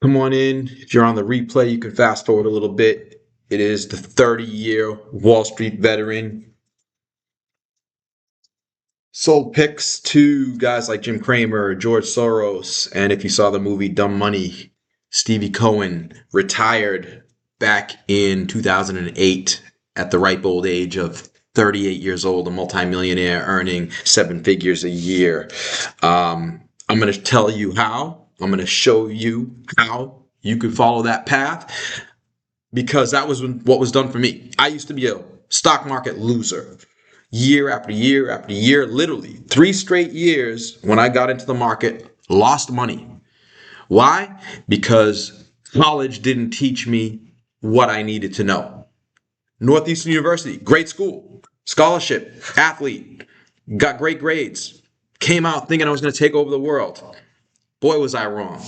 Come on in. If you're on the replay, you can fast forward a little bit. It is the 30-year Wall Street veteran. Sold picks to guys like Jim Cramer, George Soros, and if you saw the movie Dumb Money, Stevie Cohen retired back in 2008 at the ripe old age of 38 years old, a multimillionaire earning seven figures a year. I'm going to tell you how. I'm going to show you how you could follow that path because that was what was done for me. I used to be a stock market loser year after year after year, literally 3 straight years when I got into the market, lost money. Why? Because college didn't teach me what I needed to know. Northeastern University, great school, scholarship, athlete, got great grades, came out thinking I was going to take over the world. Boy, was I wrong.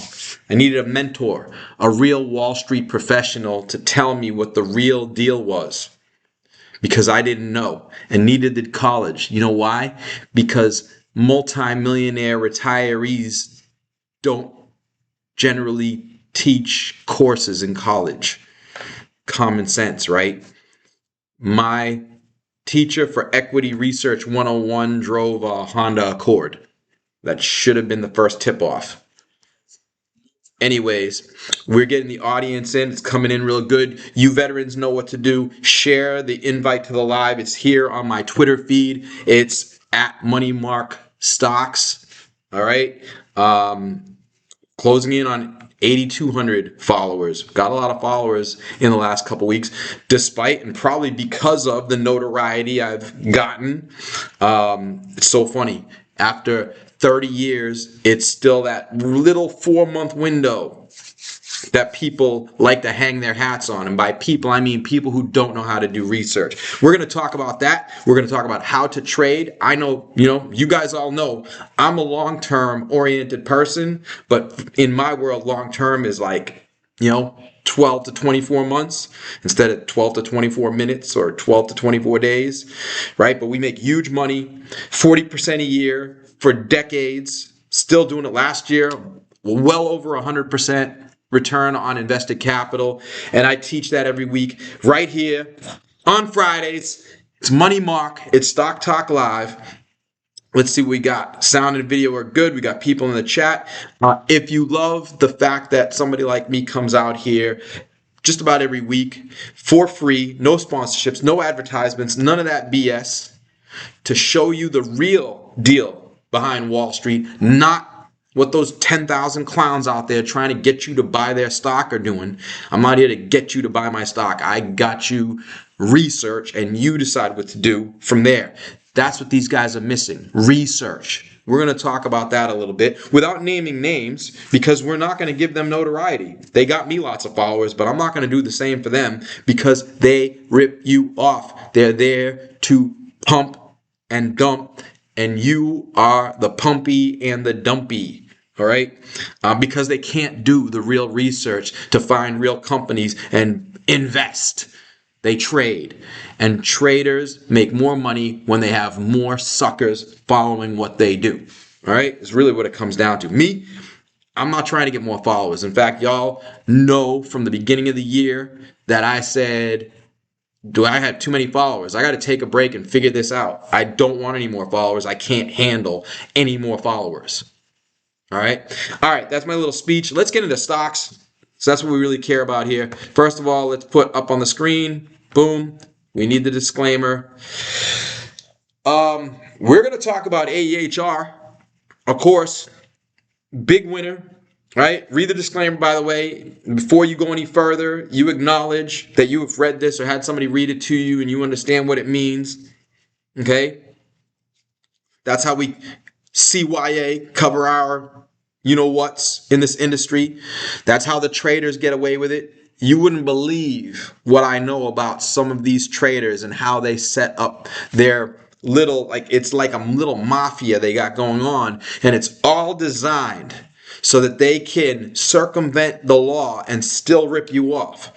I needed a mentor, a real Wall Street professional to tell me what the real deal was because I didn't know, and neither did college. You know why? Because multimillionaire retirees don't generally teach courses in college. Common sense, right? My teacher for Equity Research 101 drove a Honda Accord. That should have been the first tip-off. Anyways, we're getting the audience in. It's coming in real good. You veterans know what to do. Share the invite to the live. It's here on my Twitter feed. It's at Moneymark Stocks. All right. Closing in on 8,200 followers. Got a lot of followers in the last couple weeks, despite and probably because of the notoriety I've gotten. It's so funny. After 30 years, it's still that little 4-month window that people like to hang their hats on. And by people, I mean people who don't know how to do research. We're going to talk about that. We're going to talk about how to trade. I know, you guys all know I'm a long-term oriented person, but in my world, long-term is like, 12 to 24 months instead of 12 to 24 minutes or 12 to 24 days, right? But we make huge money, 40% a year for decades, still doing it last year, well over 100% return on invested capital. And I teach that every week right here on Fridays. It's Money Mark. It's Stock Talk Live. Let's see what we got. Sound and video are good. We got people in the chat. If you love the fact that somebody like me comes out here just about every week for free, no sponsorships, no advertisements, none of that BS, to show you the real deal behind Wall Street, not what those 10,000 clowns out there trying to get you to buy their stock are doing. I'm not here to get you to buy my stock. I got you research, and you decide what to do from there. That's what these guys are missing, research. We're going to talk about that a little bit without naming names because we're not going to give them notoriety. They got me lots of followers, but I'm not going to do the same for them because they rip you off. They're there to pump and dump, and you are the pumpy and the dumpy. All right? Because they can't do the real research to find real companies and invest. They trade. And traders make more money when they have more suckers following what they do. All right? It's really what it comes down to. Me, I'm not trying to get more followers. In fact, y'all know from the beginning of the year that I said, do I have too many followers? I got to take a break and figure this out. I don't want any more followers. I can't handle any more followers. All right. All right. That's my little speech. Let's get into stocks. So that's what we really care about here. First of all, let's put up on the screen. Boom. We need the disclaimer. We're going to talk about AEHR. Of course, big winner. Right? Read the disclaimer, by the way. Before you go any further, you acknowledge that you have read this or had somebody read it to you and you understand what it means. Okay? That's how we CYA cover our you-know-whats in this industry. That's how the traders get away with it. You wouldn't believe what I know about some of these traders and how they set up their little, it's like a little mafia they got going on. And it's all designed so that they can circumvent the law and still rip you off.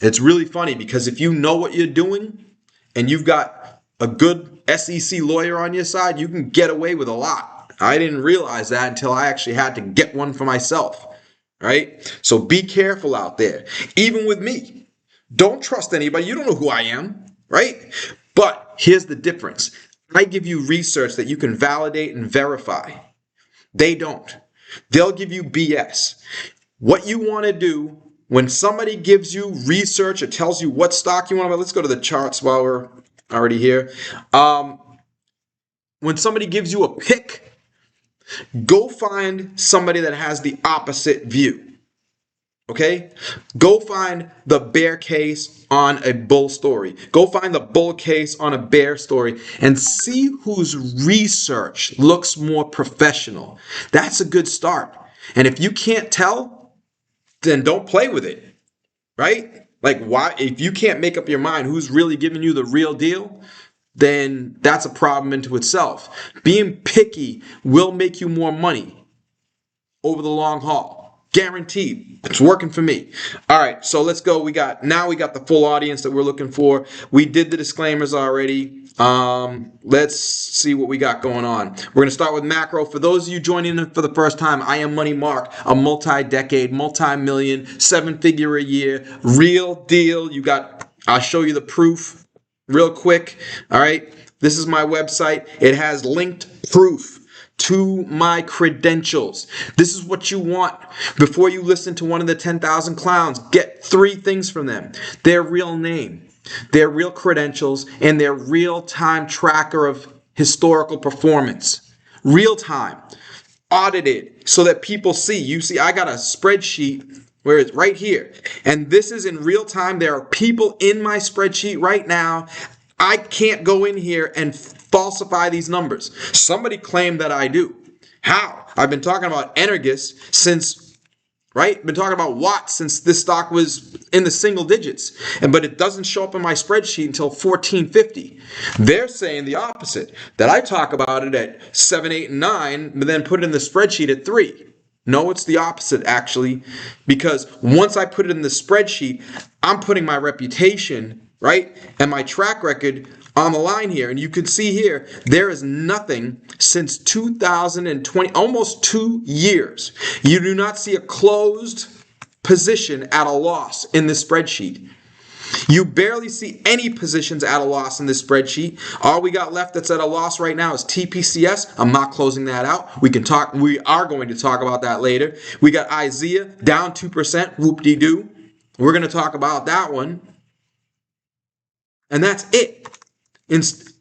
It's really funny because if you know what you're doing and you've got a good SEC lawyer on your side, you can get away with a lot. I didn't realize that until I actually had to get one for myself. right? So be careful out there. Even with me, don't trust anybody. You don't know who I am, right? But here's the difference. I give you research that you can validate and verify. They don't. They'll give you BS. What you want to do when somebody gives you research or tells you what stock you want to buy, let's go to the charts while we're already here. When somebody gives you a pick, go find somebody that has the opposite view. Okay? Go find the bear case on a bull story. Go find the bull case on a bear story and see whose research looks more professional. That's a good start. And if you can't tell, then don't play with it. Right? Like, why? If you can't make up your mind who's really giving you the real deal, then that's a problem into itself. Being picky will make you more money over the long haul. Guaranteed. It's working for me. All right, so let's go. We got the full audience that we're looking for. We did the disclaimers already. Let's see what we got going on. We're going to start with macro. For those of you joining in for the first time, I am Money Mark, a multi-decade, multi-million, 7-figure a year, real deal. I'll show you the proof real quick. All right. This is my website. It has linked proof to my credentials. This is what you want. Before you listen to one of the 10,000 clowns, get 3 things from them: their real name, their real credentials, and their real-time tracker of historical performance. Real time, audited, so that people see. You see, I got a spreadsheet where it's right here, and this is in real time. There are people in my spreadsheet right now. I can't go in here and falsify these numbers. Somebody claimed that I do. How? I've been talking about Energus since, right? Been talking about Watts since this stock was in the single digits. But it doesn't show up in my spreadsheet until 1450. They're saying the opposite, that I talk about it at 7, 8, and 9, but then put it in the spreadsheet at 3. No, it's the opposite, actually, because once I put it in the spreadsheet, I'm putting my reputation, right, and my track record on the line here. And you can see here, there is nothing since 2020, almost 2 years. You do not see a closed position at a loss in this spreadsheet. You barely see any positions at a loss in this spreadsheet. All we got left that's at a loss right now is TPCS. I'm not closing that out. We are going to talk about that later. We got IZEA down 2%, whoop-de-doo. We're going to talk about that one. And that's it.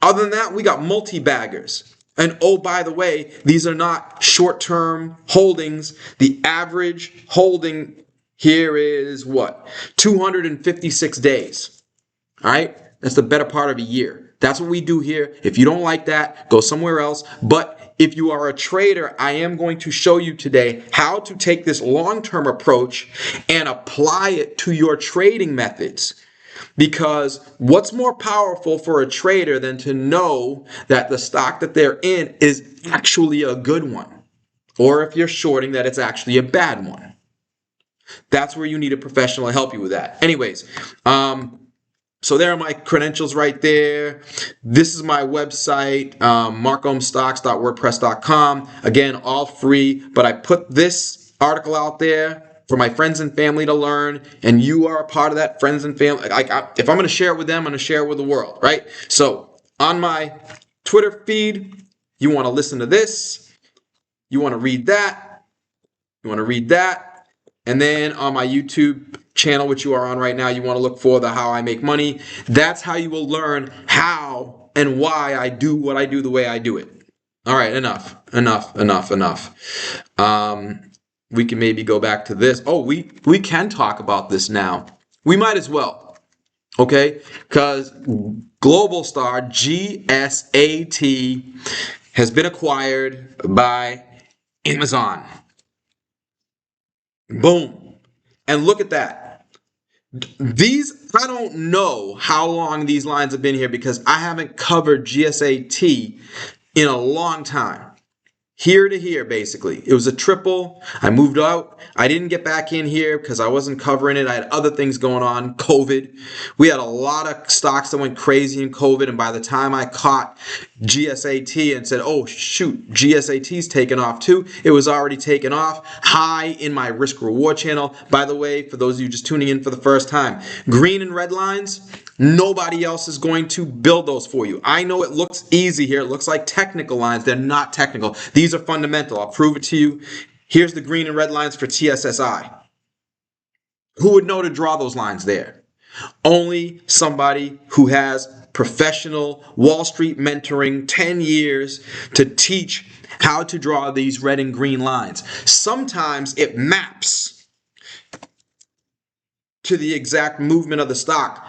Other than that, we got multi-baggers. And oh, by the way, these are not short-term holdings. The average holding here is what? 256 days. All right? That's the better part of a year. That's what we do here. If you don't like that, go somewhere else. But if you are a trader, I am going to show you today how to take this long-term approach and apply it to your trading methods. Because what's more powerful for a trader than to know that the stock that they're in is actually a good one? Or if you're shorting, that it's actually a bad one. That's where you need a professional to help you with that. Anyways, so there are my credentials right there. This is my website, markomstocks.wordpress.com. Again, all free, but I put this article out there for my friends and family to learn, and you are a part of that friends and family. If I'm going to share it with them, I'm going to share it with the world, right? So on my Twitter feed, you want to listen to this, you want to read that, you want to read that, and then on my YouTube channel, which you are on right now, you want to look for the How I Make Money. That's how you will learn how and why I do what I do the way I do it. All right, enough. We can maybe go back to this. Oh, we can talk about this now. We might as well, okay? Because Global Star, GSAT, has been acquired by Amazon. Boom. And look at that. I don't know how long these lines have been here because I haven't covered GSAT in a long time. here to here, basically. It was a triple. I moved out. I didn't get back in here because I wasn't covering it. I had other things going on, COVID. We had a lot of stocks that went crazy in COVID, and by the time I caught GSAT and said, oh shoot, GSAT's taken off too, it was already taken off. High in my risk reward channel. By the way, for those of you just tuning in for the first time, green and red lines, nobody else is going to build those for you. I know it looks easy here. It looks like technical lines. They're not technical. These are fundamental. I'll prove it to you. Here's the green and red lines for TSSI. Who would know to draw those lines there? Only somebody who has professional Wall Street mentoring, 10 years to teach how to draw these red and green lines. Sometimes it maps to the exact movement of the stock.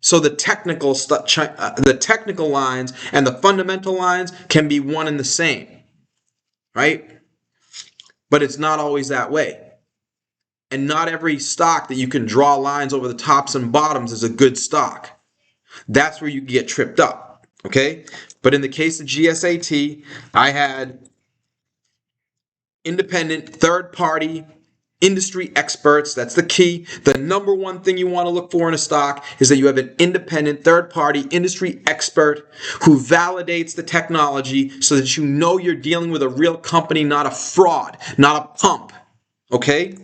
So the technical lines and the fundamental lines can be one and the same, right? But it's not always that way. And not every stock that you can draw lines over the tops and bottoms is a good stock. That's where you get tripped up, okay? But in the case of GSAT, I had independent third-party industry experts. That's the key. The number one thing you want to look for in a stock is that you have an independent third-party industry expert who validates the technology so that you know you're dealing with a real company, not a fraud, not a pump. Okay?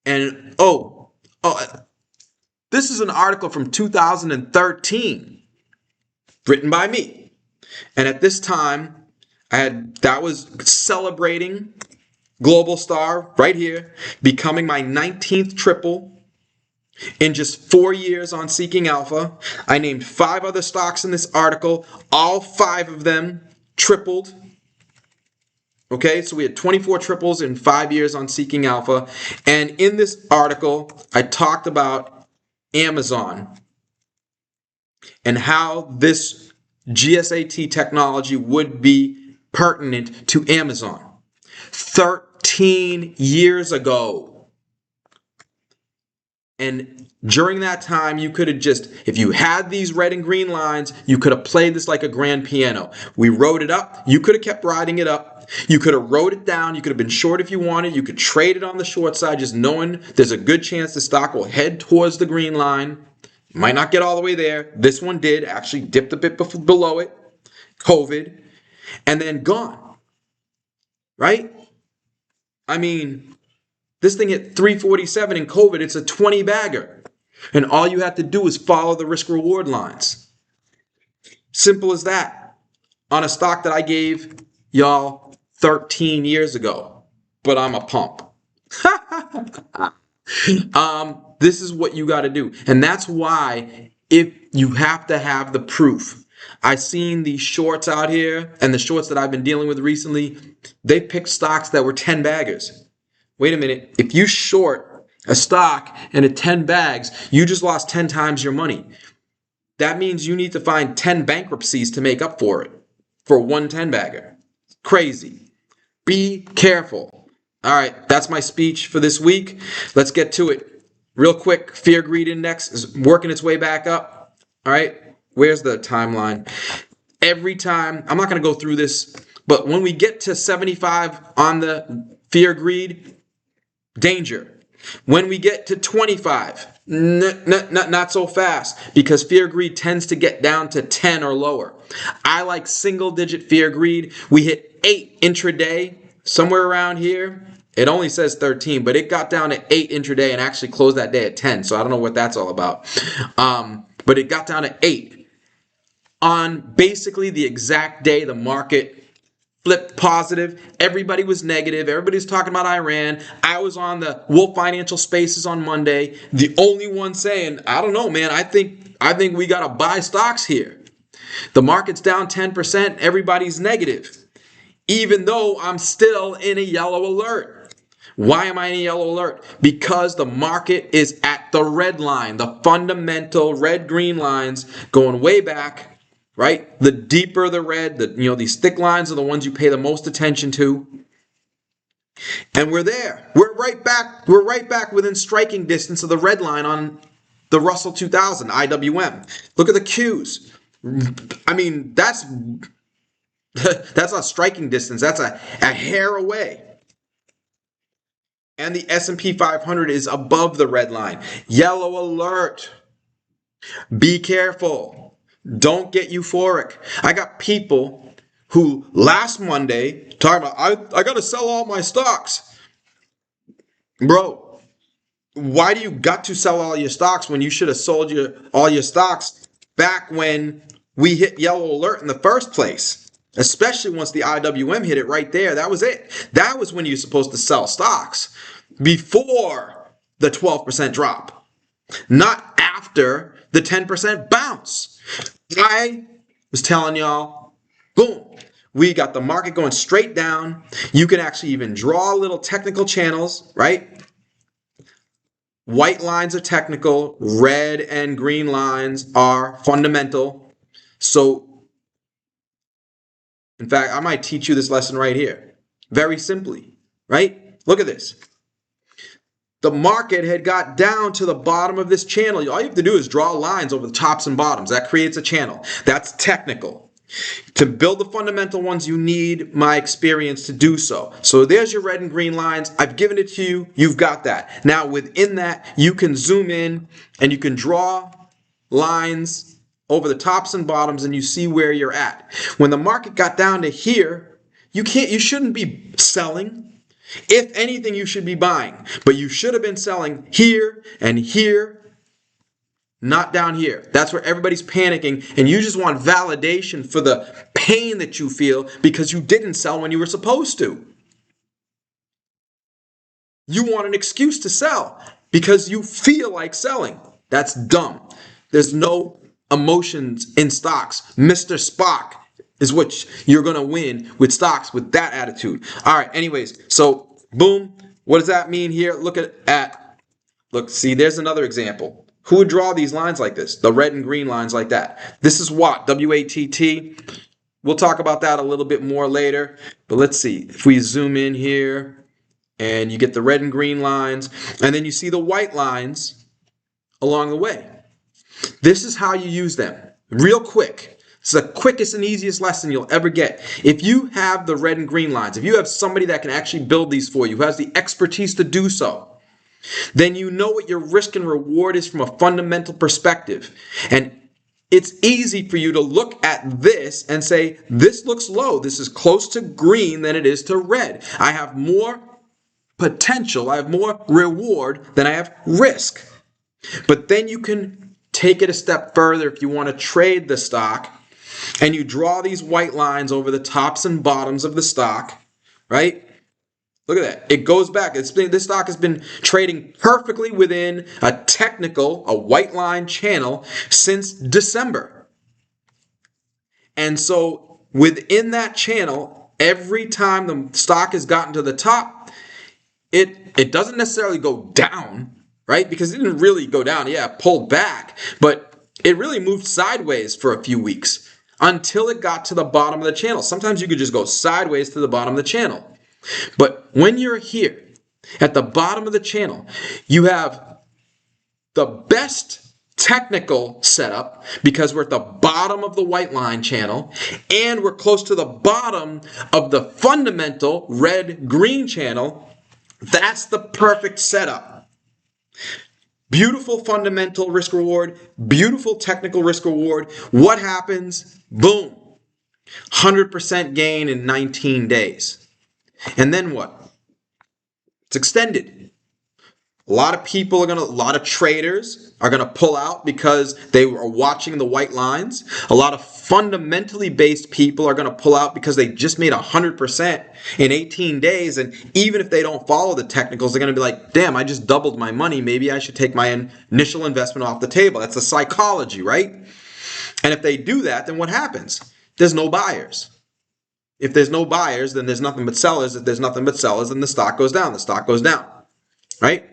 And this is an article from 2013 written by me. And at this time, that was celebrating Global Star right here, becoming my 19th triple in just 4 years on Seeking Alpha. I named 5 other stocks in this article. All 5 of them tripled. Okay, so we had 24 triples in 5 years on Seeking Alpha. And in this article, I talked about Amazon and how this GSAT technology would be pertinent to Amazon. 13 years ago. And during that time, you could have just, if you had these red and green lines, you could have played this like a grand piano. We wrote it up. You could have kept riding it up. You could have wrote it down. You could have been short if you wanted. You could trade it on the short side, just knowing there's a good chance the stock will head towards the green line. Might not get all the way there. This one did, actually dipped a bit below it. COVID. And then gone. Right? I mean, this thing hit 347 in COVID. It's a 20 bagger. And all you have to do is follow the risk reward lines. Simple as that. On a stock that I gave y'all 13 years ago. But I'm a pump. This is what you got to do. And that's why if you have to have the proof. I've seen these shorts out here, and the shorts that I've been dealing with recently, they picked stocks that were 10 baggers. Wait a minute. If you short a stock and at 10 bags, you just lost 10 times your money. That means you need to find 10 bankruptcies to make up for it, for one 10 bagger. Crazy. Be careful. All right, that's my speech for this week. Let's get to it. Real quick, Fear Greed Index is working its way back up. All right. Where's the timeline? Every time, I'm not going to go through this, but when we get to 75 on the fear greed, danger. When we get to 25, not so fast, because fear greed tends to get down to 10 or lower. I like single digit fear greed. We hit 8 intraday, somewhere around here. It only says 13, but it got down to 8 intraday and actually closed that day at 10. So I don't know what that's all about. But it got down to 8. On basically the exact day the market flipped positive, everybody was negative. Everybody's talking about Iran. I was on the Wolf Financial Spaces on Monday, the only one saying, I don't know, man. I think we got to buy stocks here. The market's down 10%. Everybody's negative, even though I'm still in a yellow alert. Why am I in a yellow alert? Because the market is at the red line, the fundamental red-green lines going way back. Right? The deeper the red, these thick lines are the ones you pay the most attention to. And we're there. We're right back. We're right back within striking distance of the red line on the Russell 2000, IWM. Look at the Qs. I mean, that's That's not striking distance. That's a hair away. And the S&P 500 is above the red line. Yellow alert. Be careful. Don't get euphoric. I got people who last Monday talking about, I got to sell all my stocks. Bro, why do you got to sell all your stocks when you should have sold all your stocks back when we hit yellow alert in the first place? Especially once the IWM hit it right there. That was it. That was when you're supposed to sell stocks. Before the 12% drop. Not after the 10% bounce. I was telling y'all, boom. We got the market going straight down. You can actually even draw little technical channels, right? White lines are technical. Red and green lines are fundamental. So, in fact, I might teach you this lesson right here. Very simply, right? Look at this. The market had got down to the bottom of this channel. All you have to do is draw lines over the tops and bottoms. That creates a channel. That's technical. To build the fundamental ones, you need my experience to do so. So there's your red and green lines. I've given it to you. You've got that. Now within that, you can zoom in and you can draw lines over the tops and bottoms and you see where you're at. When the market got down to here, you shouldn't be selling. If anything, you should be buying. But you should have been selling here and here, not down here. That's where everybody's panicking, and you just want validation for the pain that you feel because you didn't sell when you were supposed to. You want an excuse to sell because you feel like selling. That's dumb. There's no emotions in stocks. Mr. Spock is what you're going to win with stocks with that attitude. All right, anyways, so boom. What does that mean here? Look, see, there's another example. Who would draw these lines like this? The red and green lines like that. This is what? WATT. We'll talk about that a little bit more later. But let's see. If we zoom in here and you get the red and green lines and then you see the white lines along the way. This is how you use them. Real quick. It's the quickest and easiest lesson you'll ever get. If you have the red and green lines, if you have somebody that can actually build these for you, who has the expertise to do so, then you know what your risk and reward is from a fundamental perspective. And it's easy for you to look at this and say, this looks low. This is close to green than it is to red. I have more potential. I have more reward than I have risk. But then you can take it a step further if you want to trade the stock and you draw these white lines over the tops and bottoms of the stock, right? Look at that. It goes back. This stock has been trading perfectly within a white line channel since December. And so within that channel, every time the stock has gotten to the top, it doesn't necessarily go down, right? Because it didn't really go down. Yeah, it pulled back, but it really moved sideways for a few weeks until it got to the bottom of the channel. Sometimes you could just go sideways to the bottom of the channel. But when you're here at the bottom of the channel, you have the best technical setup because we're at the bottom of the white line channel and we're close to the bottom of the fundamental red-green channel. That's the perfect setup. Beautiful fundamental risk reward, beautiful technical risk reward. What happens? Boom. 100% gain in 19 days. And then what? It's extended. A lot of traders are going to pull out because they are watching the white lines. A lot of fundamentally based people are going to pull out because they just made 100% in 18 days. And even if they don't follow the technicals, they're going to be like, damn, I just doubled my money. Maybe I should take my initial investment off the table. That's the psychology, right? And if they do that, then what happens? There's no buyers. If there's no buyers, then there's nothing but sellers. If there's nothing but sellers, then the stock goes down. The stock goes down, right?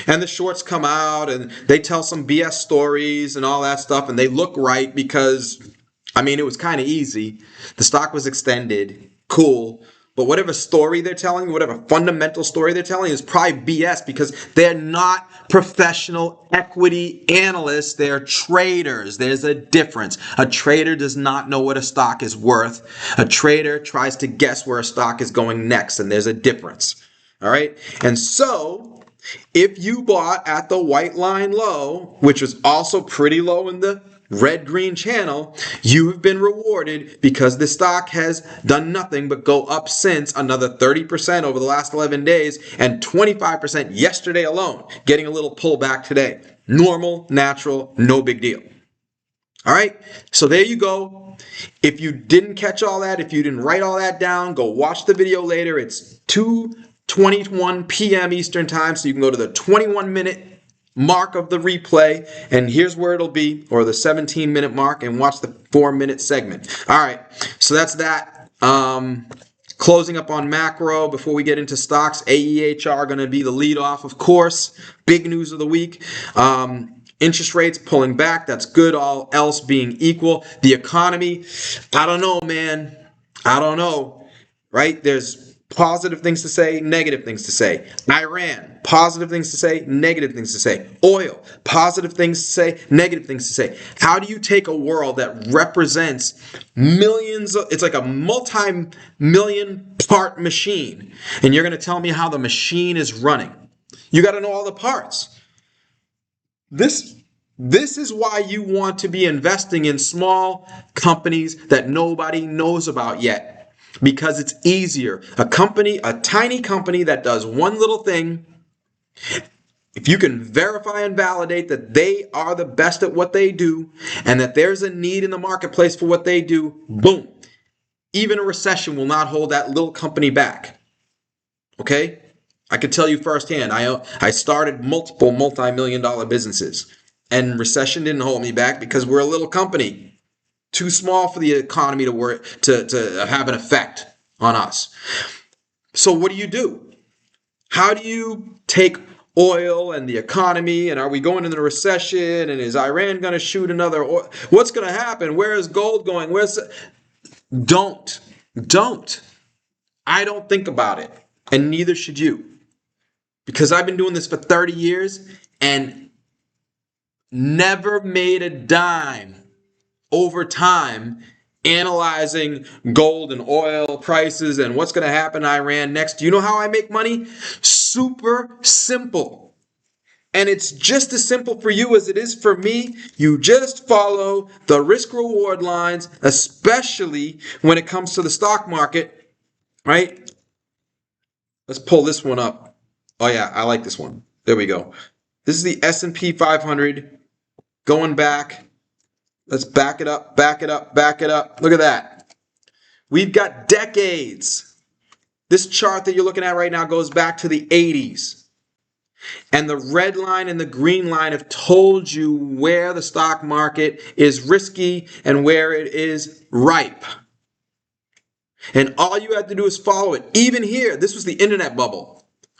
And the shorts come out and they tell some BS stories and all that stuff, and they look right because, I mean, it was kind of easy. The stock was extended. Cool. But whatever story they're telling, whatever fundamental story they're telling is probably BS because they're not professional equity analysts. They're traders. There's a difference. A trader does not know what a stock is worth. A trader tries to guess where a stock is going next, and there's a difference. All right? And so, if you bought at the white line low, which was also pretty low in the red-green channel, you have been rewarded because the stock has done nothing but go up since, another 30% over the last 11 days and 25% yesterday alone, getting a little pullback today. Normal, natural, no big deal. All right, so there you go. If you didn't catch all that, if you didn't write all that down, go watch the video later. It's 2:21 p.m. Eastern time, so you can go to the 21-minute mark of the replay, and here's where it'll be, or the 17-minute mark, and watch the 4-minute segment. All right, so that's that. Closing up on macro before we get into stocks. AEHR going to be the lead off, of course. Big news of the week. Interest rates pulling back. That's good, all else being equal. The economy, I don't know, man. I don't know, right? There's positive things to say, negative things to say. Iran, positive things to say, negative things to say. Oil, positive things to say, negative things to say. How do you take a world that represents millions of, it's like a multi-million part machine, and you're going to tell me how the machine is running? You got to know all the parts. This is why you want to be investing in small companies that nobody knows about yet. Because it's easier. A tiny company that does one little thing, if you can verify and validate that they are the best at what they do and that there's a need in the marketplace for what they do, boom. Even a recession will not hold that little company back. Okay? I can tell you firsthand, I started multiple multi-million-dollar businesses, and recession didn't hold me back because we're a little company. Too small for the economy to work to have an effect on us. So what do? How do you take oil and the economy, and are we going into a recession, and is Iran going to shoot another oil? What's going to happen? Where is gold going? Don't. I don't think about it, and neither should you. Because I've been doing this for 30 years and never made a dime over time analyzing gold and oil prices and what's going to happen in Iran next. Do you know how I make money? Super simple. And it's just as simple for you as it is for me. You just follow the risk-reward lines, especially when it comes to the stock market, right? Let's pull this one up. Oh yeah, I like this one. There we go. This is the S&P 500 going back. Let's back it up. Look at that. We've got decades. This chart that you're looking at right now goes back to the 80s. And the red line and the green line have told you where the stock market is risky and where it is ripe. And all you have to do is follow it. Even here, this was the internet bubble.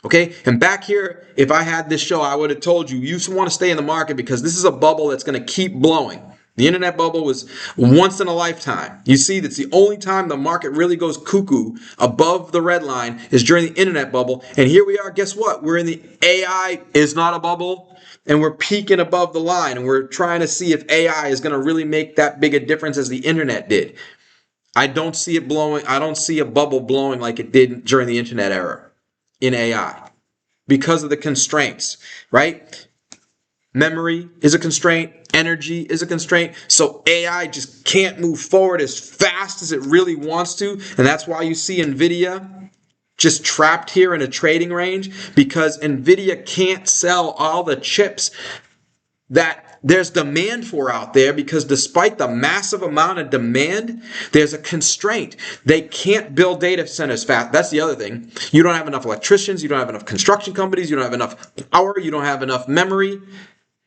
Okay, and back here, if I had this show, I would have told you, you want to stay in the market because this is a bubble that's going to keep blowing. The internet bubble was once in a lifetime. You see, that's the only time the market really goes cuckoo above the red line is during the internet bubble. And here we are, guess what? We're in the AI is not a bubble, and we're peaking above the line, and we're trying to see if AI is going to really make that big a difference as the internet did. I don't see it blowing. I don't see a bubble blowing like it did during the internet era in AI because of the constraints, right? Memory is a constraint. Energy is a constraint. So AI just can't move forward as fast as it really wants to. And that's why you see NVIDIA just trapped here in a trading range, because NVIDIA can't sell all the chips that there's demand for out there, because despite the massive amount of demand, there's a constraint. They can't build data centers fast. That's the other thing. You don't have enough electricians. You don't have enough construction companies. You don't have enough power. You don't have enough memory.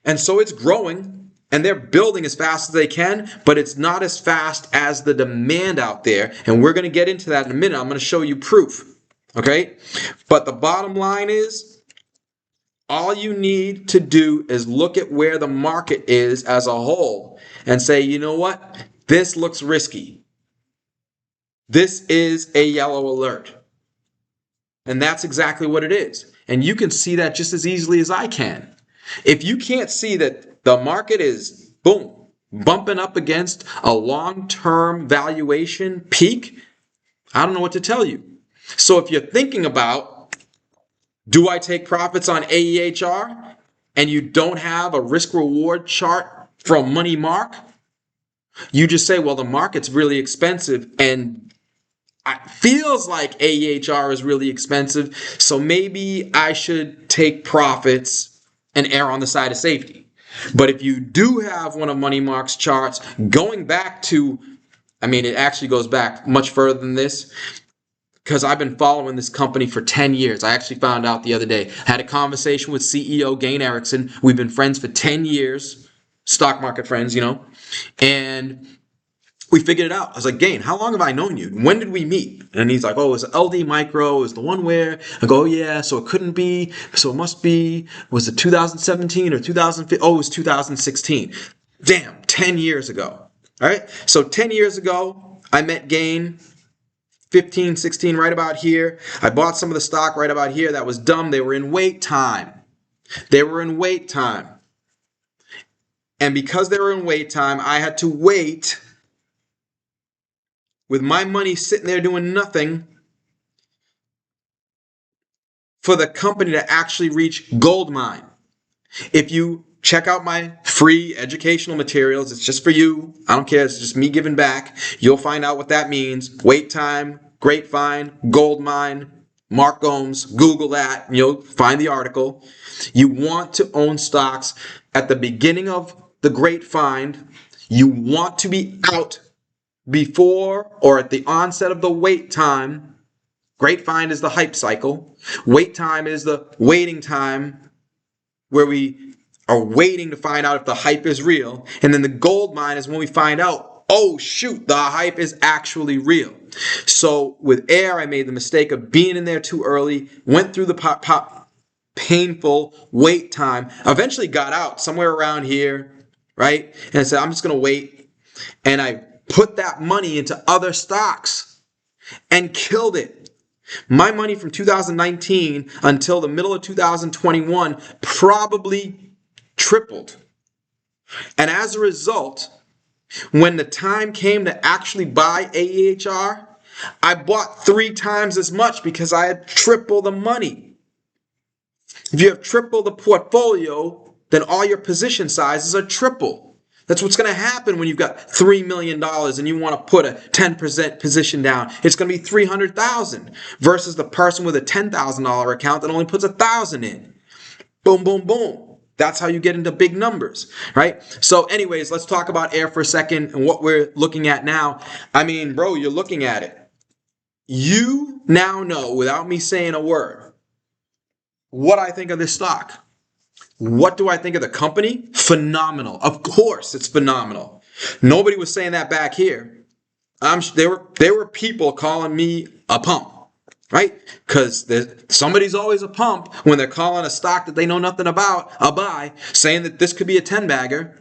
And so it's growing, and they're building as fast as they can, but it's not as fast as the demand out there. And we're going to get into that in a minute. I'm going to show you proof. Okay? But the bottom line is, all you need to do is look at where the market is as a whole and say, you know what? This looks risky. This is a yellow alert. And that's exactly what it is. And you can see that just as easily as I can. If you can't see that the market is, boom, bumping up against a long-term valuation peak, I don't know what to tell you. So if you're thinking about, do I take profits on AEHR, and you don't have a risk-reward chart from Money Mark, you just say, well, the market's really expensive, and it feels like AEHR is really expensive, so maybe I should take profits and err on the side of safety. But if you do have one of Money Mark's charts, going back to, I mean, it actually goes back much further than this, because I've been following this company for 10 years. I actually found out the other day. I had a conversation with CEO Gain Erickson. We've been friends for 10 years, stock market friends, you know, and we figured it out. I was like, Gain, how long have I known you? When did we meet? And he's like, oh, it was LD Micro. It was the one where I go, oh, yeah, so it couldn't be. So it must be, was it 2017 or 2015? Oh, it was 2016. Damn, 10 years ago. All right. So 10 years ago, I met Gain. 15, 16, right about here. I bought some of the stock right about here. That was dumb. They were in wait time. They were in wait time. And because they were in wait time, I had to wait with my money sitting there doing nothing for the company to actually reach gold mine. If you check out my free educational materials, it's just for you. I don't care. It's just me giving back. You'll find out what that means. Wait time, grapevine, gold mine, Mark Gomes. Google that and you'll find the article. You want to own stocks at the beginning of the grapevine. You want to be out before or at the onset of the wait time. Grapevine is the hype cycle. Wait time is the waiting time where we are waiting to find out if the hype is real. And then the gold mine is when we find out, oh shoot, the hype is actually real. So with air, I made the mistake of being in there too early, went through the painful wait time, eventually got out somewhere around here, right? And I said, I'm just going to wait. And I put that money into other stocks and killed it. My money from 2019 until the middle of 2021 probably tripled. And as a result, when the time came to actually buy AEHR, I bought 3 times as much because I had triple the money. If you have triple the portfolio, then all your position sizes are triple. That's what's going to happen when you've got $3 million and you want to put a 10% position down. It's going to be $300,000 versus the person with a $10,000 account that only puts $1,000 in. Boom, boom, boom. That's how you get into big numbers, right? So anyways, let's talk about air for a second and what we're looking at now. I mean, bro, you're looking at it. You now know, without me saying a word, what I think of this stock. What do I think of the company? Phenomenal. Of course it's phenomenal. Nobody was saying that back here. There were people calling me a pump, right? Because somebody's always a pump when they're calling a stock that they know nothing about a buy, saying that this could be a 10-bagger.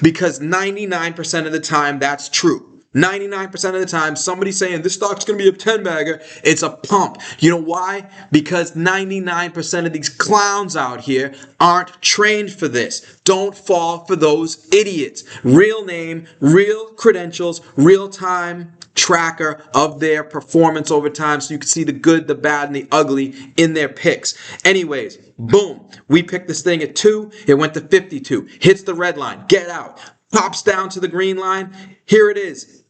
Because 99% of the time that's true. 99% of the time, somebody's saying this stock's going to be a 10-bagger. It's a pump. You know why? Because 99% of these clowns out here aren't trained for this. Don't fall for those idiots. Real name, real credentials, real-time tracker of their performance over time so you can see the good, the bad, and the ugly in their picks. Anyways, boom. We picked this thing at 2. It went to 52. Hits the red line. Get out. Pops down to the green line. Here it is.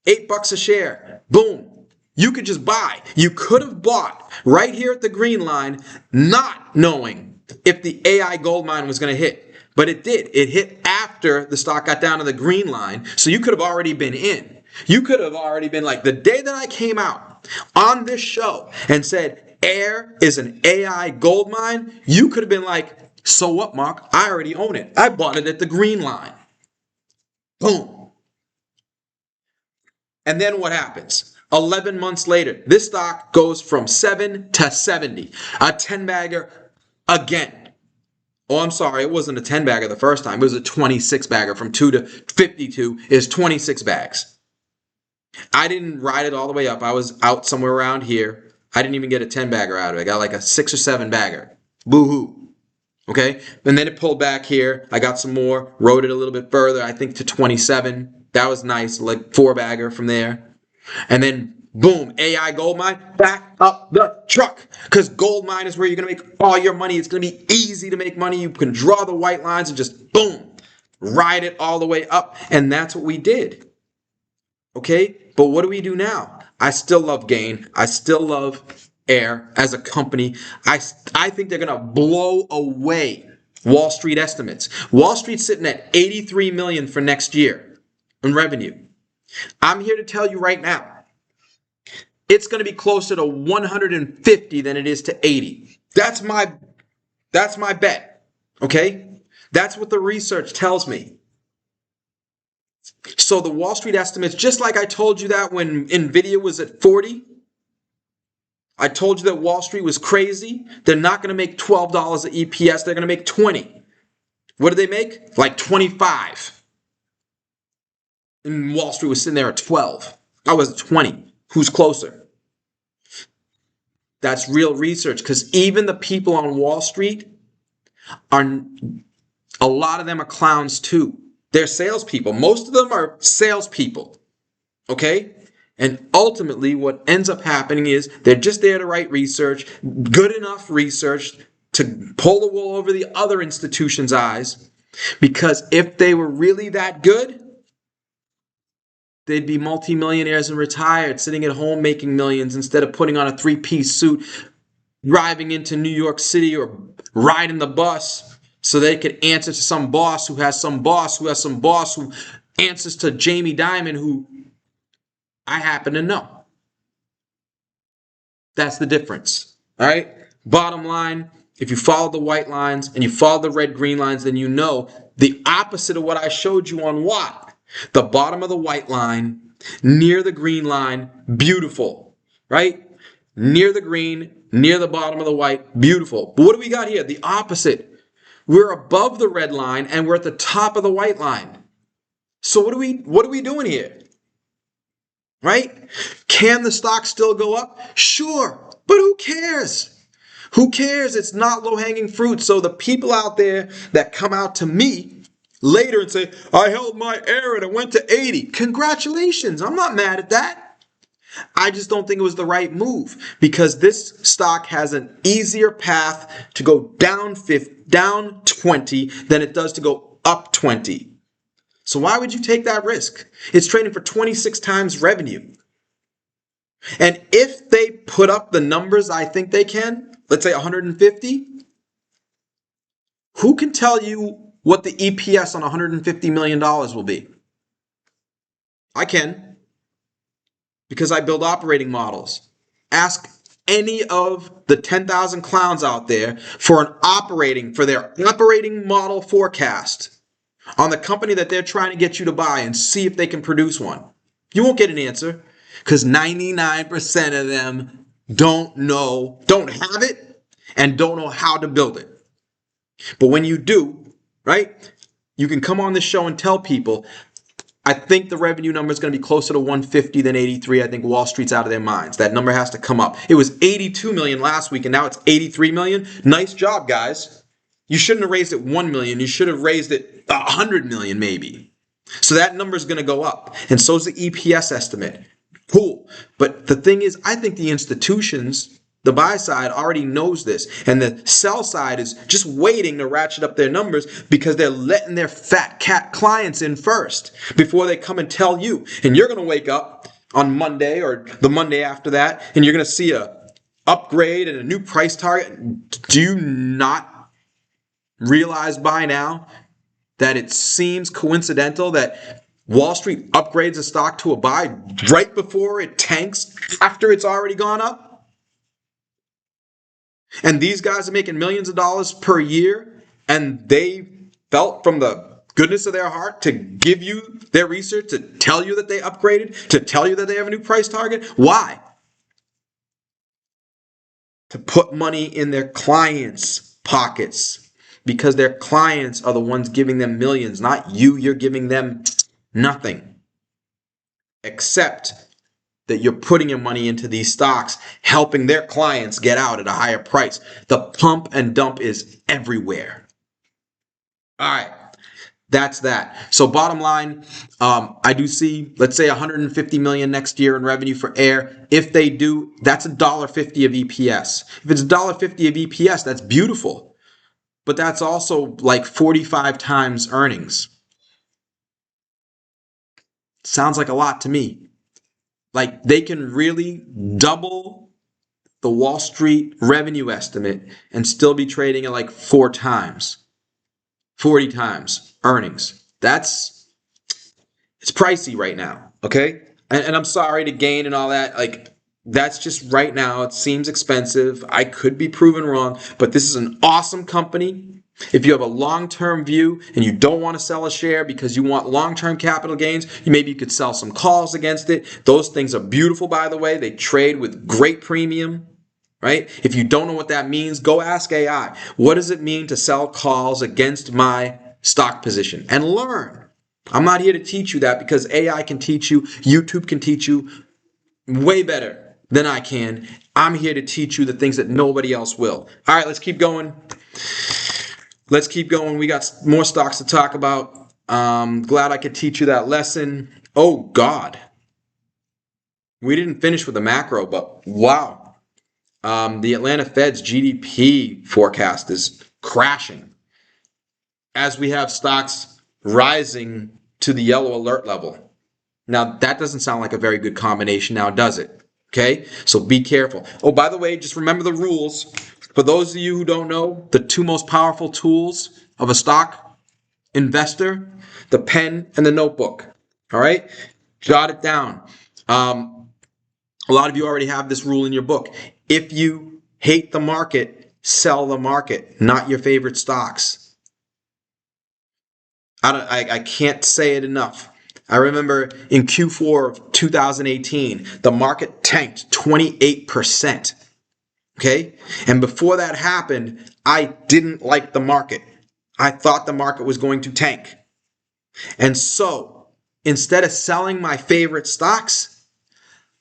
$8 a share. Boom. You could just buy. You could have bought right here at the green line, not knowing if the AI gold mine was going to hit. But it did. It hit after the stock got down to the green line. So you could have already been in. You could have already been like, the day that I came out on this show and said, air is an AI gold mine, you could have been like, so what, Mark? I already own it. I bought it at the green line. Boom. And then what happens? 11 months later, this stock goes from 7 to 70. A 10-bagger again. Oh, I'm sorry. It wasn't a 10-bagger the first time. It was a 26-bagger. From 2 to 52 is 26 bags. I didn't ride it all the way up. I was out somewhere around here. I didn't even get a 10 bagger out of it. I got like a 6 or 7 bagger. Boo-hoo. Okay? And then it pulled back here. I got some more, rode it a little bit further, I think to 27. That was nice, like 4 bagger from there. And then boom, AI gold mine, back up the truck. Because gold mine is where you're going to make all your money. It's going to be easy to make money. You can draw the white lines and just boom, ride it all the way up. And that's what we did. Okay? But what do we do now? I still love Gain. I still love Air as a company. I think they're going to blow away Wall Street estimates. Wall Street's sitting at 83 million for next year in revenue. I'm here to tell you right now, it's going to be closer to 150 than it is to 80. That's my bet. Okay? That's what the research tells me. So the Wall Street estimates, just like I told you that when Nvidia was at 40, I told you that Wall Street was crazy. They're not going to make $12 of EPS. They're going to make 20. What did they make? Like 25. And Wall Street was sitting there at 12. I was at 20. Who's closer? That's real research, because even the people on Wall Street are, a lot of them are clowns too. They're salespeople. Most of them are salespeople. Okay? And ultimately, what ends up happening is they're just there to write research, good enough research to pull the wool over the other institutions' eyes. Because if they were really that good, they'd be multimillionaires and retired, sitting at home making millions instead of putting on a 3-piece suit, driving into New York City or riding the bus so they could answer to some boss who has some boss who has some boss who answers to Jamie Dimon, who I happen to know. That's the difference. All right? Bottom line, if you follow the white lines and you follow the red-green lines, then you know the opposite of what I showed you on what? The bottom of the white line, near the green line, beautiful, right? Near the green, near the bottom of the white, beautiful. But what do we got here? The opposite. We're above the red line and we're at the top of the white line. So what are we doing here? Right? Can the stock still go up? Sure, but who cares? Who cares? It's not low-hanging fruit. So the people out there that come out to me later and say, I held my air and it went to 80. Congratulations. I'm not mad at that. I just don't think it was the right move, because this stock has an easier path to go down 20 than it does to go up 20. So why would you take that risk? It's trading for 26 times revenue. And if they put up the numbers I think they can, let's say 150, who can tell you what the EPS on $150 million will be? I can, because I build operating models. Ask any of the 10,000 clowns out there for their operating model forecast on the company that they're trying to get you to buy, and see if they can produce one. You won't get an answer, because 99% of them don't have it, and don't know how to build it. But when you do, right, you can come on this show and tell people, I think the revenue number is going to be closer to 150 than 83. I think Wall Street's out of their minds. That number has to come up. It was 82 million last week, and now it's 83 million. Nice job, guys. You shouldn't have raised it 1 million. You should have raised it 100 million maybe. So that number is going to go up. And so is the EPS estimate. Cool. But the thing is, I think the institutions, the buy side, already knows this. And the sell side is just waiting to ratchet up their numbers, because they're letting their fat cat clients in first before they come and tell you. And you're going to wake up on Monday or the Monday after that, and you're going to see a upgrade and a new price target. Do you not realize by now that it seems coincidental that Wall Street upgrades a stock to a buy right before it tanks, after it's already gone up? And these guys are making millions of dollars per year, and they felt from the goodness of their heart to give you their research, to tell you that they upgraded, to tell you that they have a new price target. Why? To put money in their clients' pockets. Because their clients are the ones giving them millions, not you. You're giving them nothing. Except that you're putting your money into these stocks, helping their clients get out at a higher price. The pump and dump is everywhere. All right. That's that. So bottom line, I do see, let's say 150 million next year in revenue for Air. If they do, that's $1.50 of EPS. If it's $1.50 of EPS, that's beautiful. But that's also like 45 times earnings. Sounds like a lot to me. Like they can really double the Wall Street revenue estimate and still be trading at like 4 times, 40 times earnings. It's pricey right now, okay? And I'm sorry to gain and all that. Like, that's just right now. It seems expensive. I could be proven wrong, but this is an awesome company. If you have a long-term view and you don't want to sell a share because you want long-term capital gains, maybe you could sell some calls against it. Those things are beautiful, by the way. They trade with great premium, right? If you don't know what that means, go ask AI. What does it mean to sell calls against my stock position? And learn. I'm not here to teach you that because AI can teach you, YouTube can teach you way better than I can. I'm here to teach you the things that nobody else will. All right, let's keep going. Let's keep going. We got more stocks to talk about. Glad I could teach you that lesson. Oh, God. We didn't finish with the macro, but wow. The Atlanta Fed's GDP forecast is crashing as we have stocks rising to the yellow alert level. Now, that doesn't sound like a very good combination now, does it? Okay, so be careful. Oh, by the way, just remember the rules. For those of you who don't know, the 2 most powerful tools of a stock investor, the pen and the notebook. All right, jot it down. A lot of you already have this rule in your book. If you hate the market, sell the market, not your favorite stocks. I can't say it enough. I remember in Q4 of 2018, the market tanked 28%. Okay? And before that happened, I didn't like the market. I thought the market was going to tank. And so, instead of selling my favorite stocks,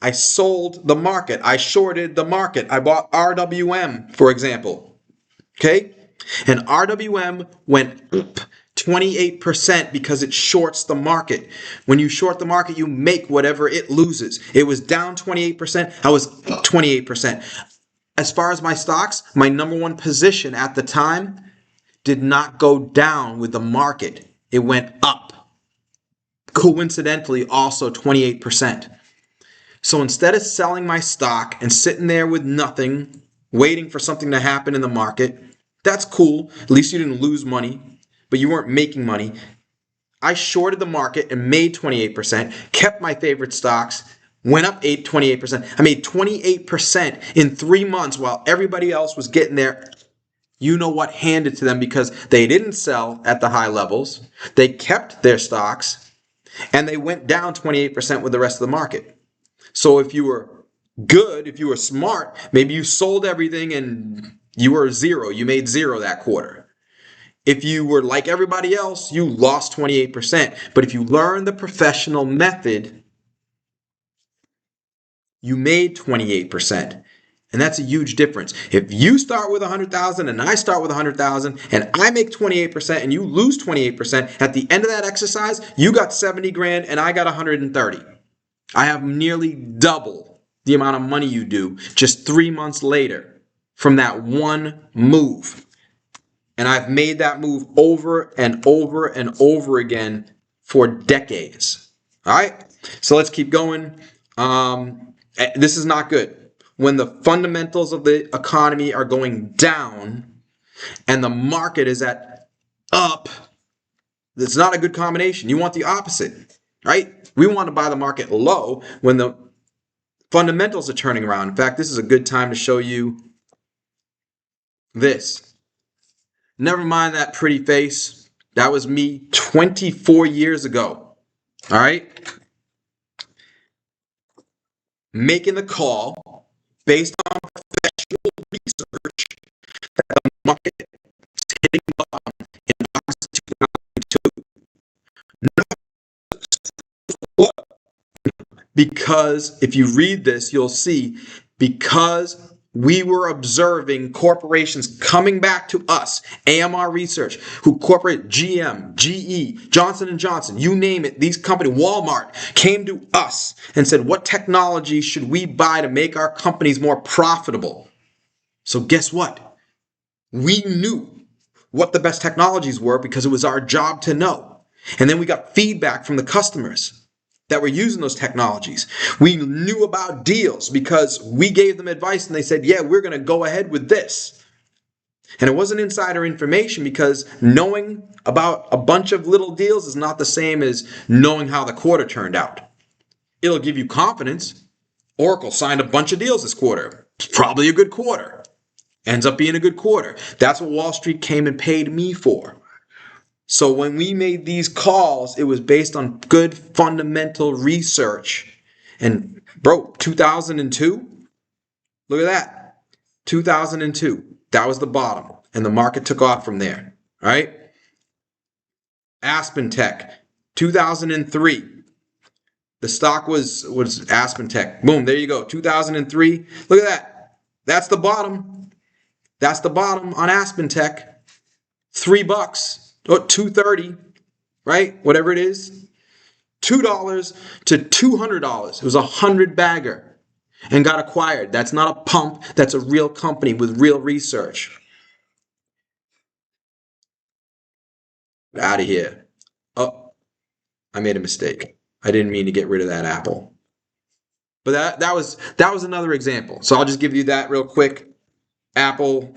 I sold the market. I shorted the market. I bought RWM, for example. Okay? And RWM went up 28% because it shorts the market. When you short the market, you make whatever it loses. It was down 28%. I was up 28%. As far as my stocks, my number 1 position at the time did not go down with the market. It went up. Coincidentally, also 28%. So instead of selling my stock and sitting there with nothing, waiting for something to happen in the market, that's cool. At least you didn't lose money, but you weren't making money. I shorted the market and made 28%, kept my favorite stocks, went up 28%. I made 28% in 3 months while everybody else was getting their, you know what, handed to them because they didn't sell at the high levels. They kept their stocks and they went down 28% with the rest of the market. So if you were good, if you were smart, maybe you sold everything and you were zero. You made zero that quarter. If you were like everybody else, you lost 28%. But if you learned the professional method, you made 28%. And that's a huge difference. If you start with 100,000 and I start with 100,000 and I make 28% and you lose 28%, at the end of that exercise, you got 70 grand and I got 130. I have nearly double the amount of money you do just 3 months later from that one move. And I've made that move over and over and over again for decades. All right, so let's keep going. This is not good. When the fundamentals of the economy are going down and the market is at up, it's not a good combination. You want the opposite, right? We want to buy the market low when the fundamentals are turning around. In fact, this is a good time to show you this. Never mind that pretty face. That was me 24 years ago. All right? Making the call based on professional research that the market is hitting bottom in August 2002. because if you read this, you'll see, because we were observing corporations coming back to us, AMR Research, who corporate GM, GE, Johnson & Johnson, you name it, these companies, Walmart, came to us and said, what technology should we buy to make our companies more profitable? So guess what? We knew what the best technologies were because it was our job to know. And then we got feedback from the customers that were using those technologies. We knew about deals because we gave them advice and they said, yeah, we're going to go ahead with this. And it wasn't insider information because knowing about a bunch of little deals is not the same as knowing how the quarter turned out. It'll give you confidence. Oracle signed a bunch of deals this quarter. It's probably a good quarter. Ends up being a good quarter. That's what Wall Street came and paid me for. So when we made these calls, it was based on good fundamental research. And bro, 2002, look at that. 2002, that was the bottom. And the market took off from there. All right. Aspen Tech, 2003. The stock was Aspen Tech. Boom, there you go. 2003. Look at that. That's the bottom. That's the bottom on Aspen Tech. $3. Oh, $2.30, right? Whatever it is. $2 to $200. It was a 100-bagger and got acquired. That's not a pump. That's a real company with real research. Out of here. Oh, I made a mistake. I didn't mean to get rid of that apple. But that was another example. So I'll just give you that real quick. Apple,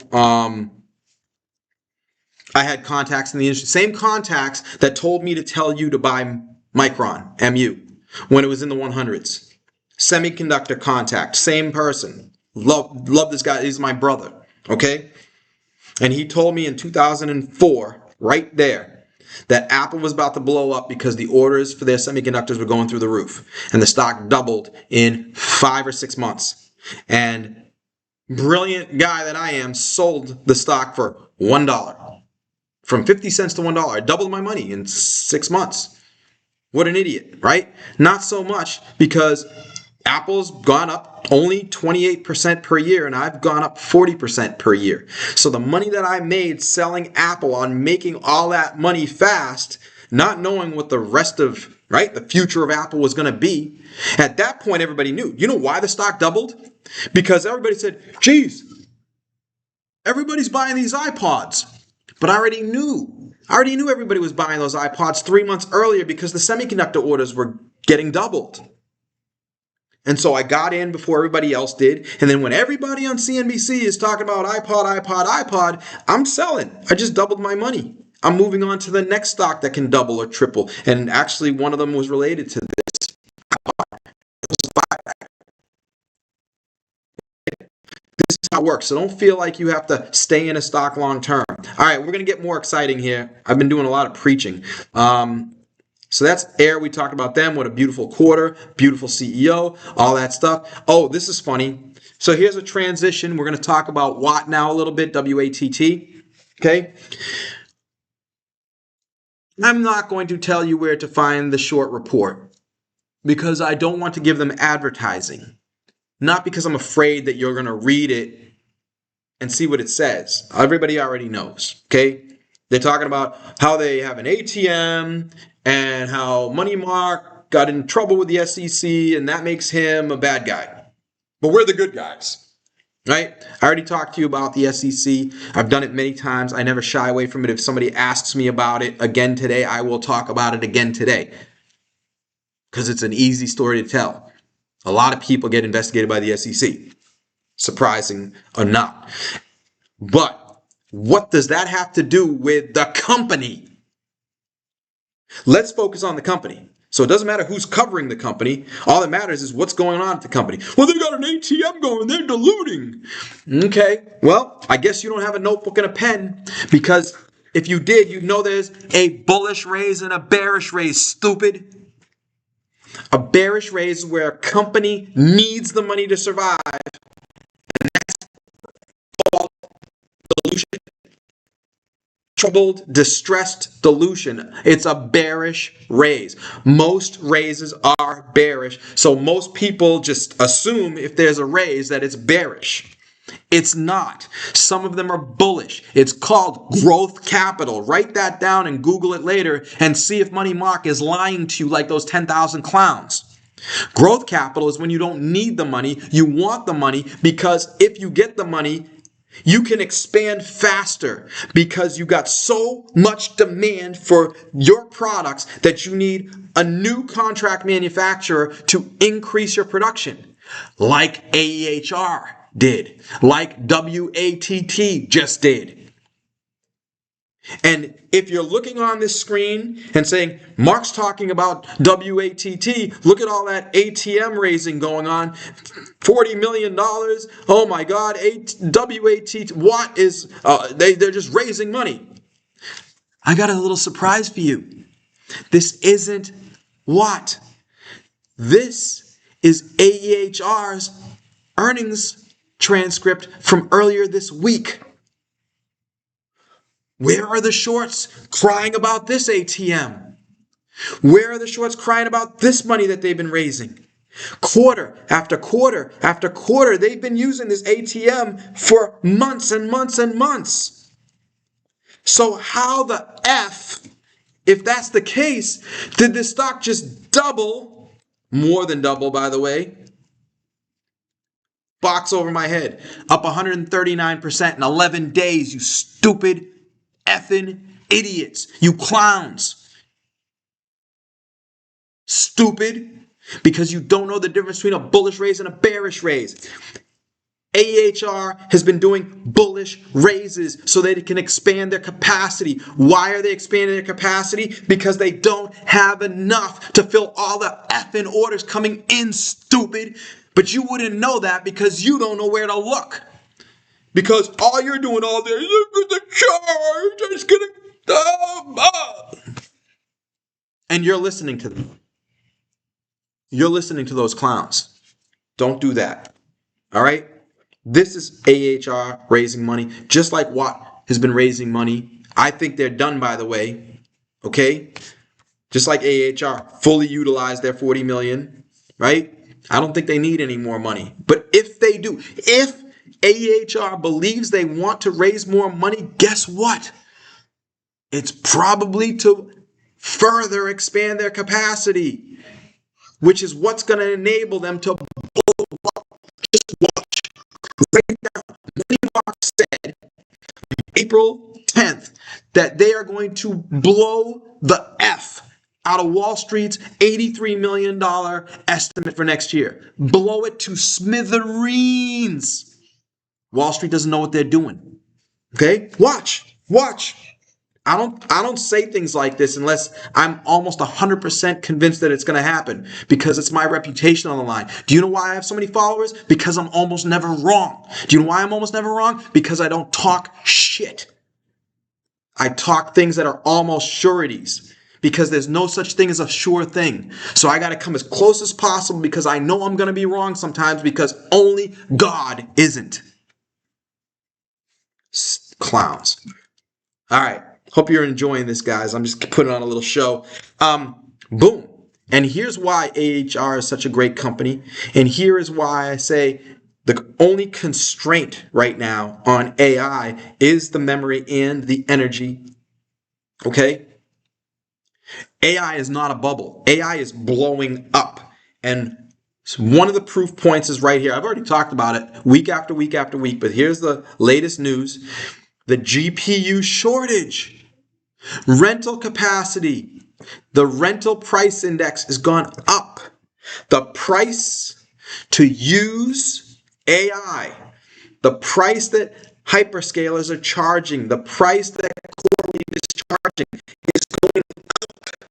I had contacts in the industry, same contacts that told me to tell you to buy Micron, MU, when it was in the 100s. Semiconductor contact, same person. Love this guy. He's my brother, okay? And he told me in 2004, right there, that Apple was about to blow up because the orders for their semiconductors were going through the roof. And the stock doubled in 5 or 6 months. And brilliant guy that I am sold the stock for $1. From 50 cents to $1. I doubled my money in 6 months. What an idiot, right? Not so much, because Apple's gone up only 28% per year and I've gone up 40% per year. So the money that I made selling Apple, on making all that money fast, not knowing what the rest of, right, the future of Apple was going to be, at that point everybody knew. You know why the stock doubled? Because everybody said, geez, everybody's buying these iPods. But I already knew everybody was buying those iPods 3 months earlier because the semiconductor orders were getting doubled. And so I got in before everybody else did. And then when everybody on CNBC is talking about iPod, I'm selling. I just doubled my money. I'm moving on to the next stock that can double or triple. And actually one of them was related to this. This is how it works. So don't feel like you have to stay in a stock long term. All right, we're going to get more exciting here. I've been doing a lot of preaching. So that's Air. We talked about them. What a beautiful quarter, beautiful CEO, all that stuff. Oh, this is funny. So here's a transition. We're going to talk about Watt now a little bit, W-A-T-T. Okay. I'm not going to tell you where to find the short report because I don't want to give them advertising. Not because I'm afraid that you're going to read it and see what it says. Everybody already knows, okay? They're talking about how they have an ATM and how Money Mark got in trouble with the SEC and that makes him a bad guy. But we're the good guys, right? I already talked to you about the SEC. I've done it many times. I never shy away from it. If somebody asks me about it again today, I will talk about it again today because it's an easy story to tell. A lot of people get investigated by the SEC, surprising or not. But what does that have to do with the company? Let's focus on the company. So it doesn't matter who's covering the company. All that matters is what's going on at the company. Well, they got an ATM going. They're diluting. Okay. Well, I guess you don't have a notebook and a pen because if you did, you'd know there's a bullish raise and a bearish raise, stupid. A bearish raise is where a company needs the money to survive. And that's called dilution. troubled, distressed dilution. It's a bearish raise. Most raises are bearish. So most people just assume if there's a raise that it's bearish. It's not. Some of them are bullish. It's called growth capital. Write that down and Google it later and see if Money Mark is lying to you like those 10,000 clowns. Growth capital is when you don't need the money, you want the money, because if you get the money, you can expand faster because you got so much demand for your products that you need a new contract manufacturer to increase your production, like AEHR did, like WATT just did. And if you're looking on this screen and saying, Mark's talking about WATT, look at all that ATM raising going on, $40 million, oh my God, WATT, what is, they're just raising money. I got a little surprise for you. This isn't what? This is AEHR's earnings transcript from earlier this week. Where are the shorts crying about this ATM? Where are the shorts crying about this money that they've been raising? Quarter after quarter after quarter, they've been using this ATM for months and months and months. So how the F, if that's the case, did this stock just double, more than double by the way, box over my head, up 139% in 11 days, you stupid effing idiots, you clowns. Stupid, because you don't know the difference between a bullish raise and a bearish raise. AEHR has been doing bullish raises so that it can expand their capacity. Why are they expanding their capacity? Because they don't have enough to fill all the effing orders coming in, stupid. But you wouldn't know that because you don't know where to look. Because all you're doing all day is look at the chart, it's gonna, and you're listening to them. You're listening to those clowns. Don't do that. All right? This is AEHR raising money, just like Watt has been raising money. I think they're done, by the way. Okay? Just like AEHR fully utilized their $40 million, right? I don't think they need any more money. But if they do, if AEHR believes they want to raise more money, guess what? It's probably to further expand their capacity, which is what's going to enable them to blow up. Just watch. Right now, Money Mark said April 10th that they are going to blow the F out of Wall Street's $83 million estimate for next year. Blow it to smithereens. Wall Street doesn't know what they're doing. Okay? Watch. I don't say things like this unless I'm almost 100% convinced that it's going to happen, because it's my reputation on the line. Do you know why I have so many followers? Because I'm almost never wrong. Do you know why I'm almost never wrong? Because I don't talk shit. I talk things that are almost sureties, because there's no such thing as a sure thing. So I got to come as close as possible, because I know I'm going to be wrong sometimes, because only God isn't. Clowns. All right. Hope you're enjoying this, guys. I'm just putting on a little show. Boom. And here's why AEHR is such a great company. And here is why I say the only constraint right now on AI is the memory and the energy. Okay? AI is not a bubble. AI is blowing up. And one of the proof points is right here. I've already talked about it week after week after week, but here's the latest news. The GPU shortage. Rental capacity. The rental price index has gone up. The price to use AI, the price that hyperscalers are charging, the price that CoreWeave is charging is going up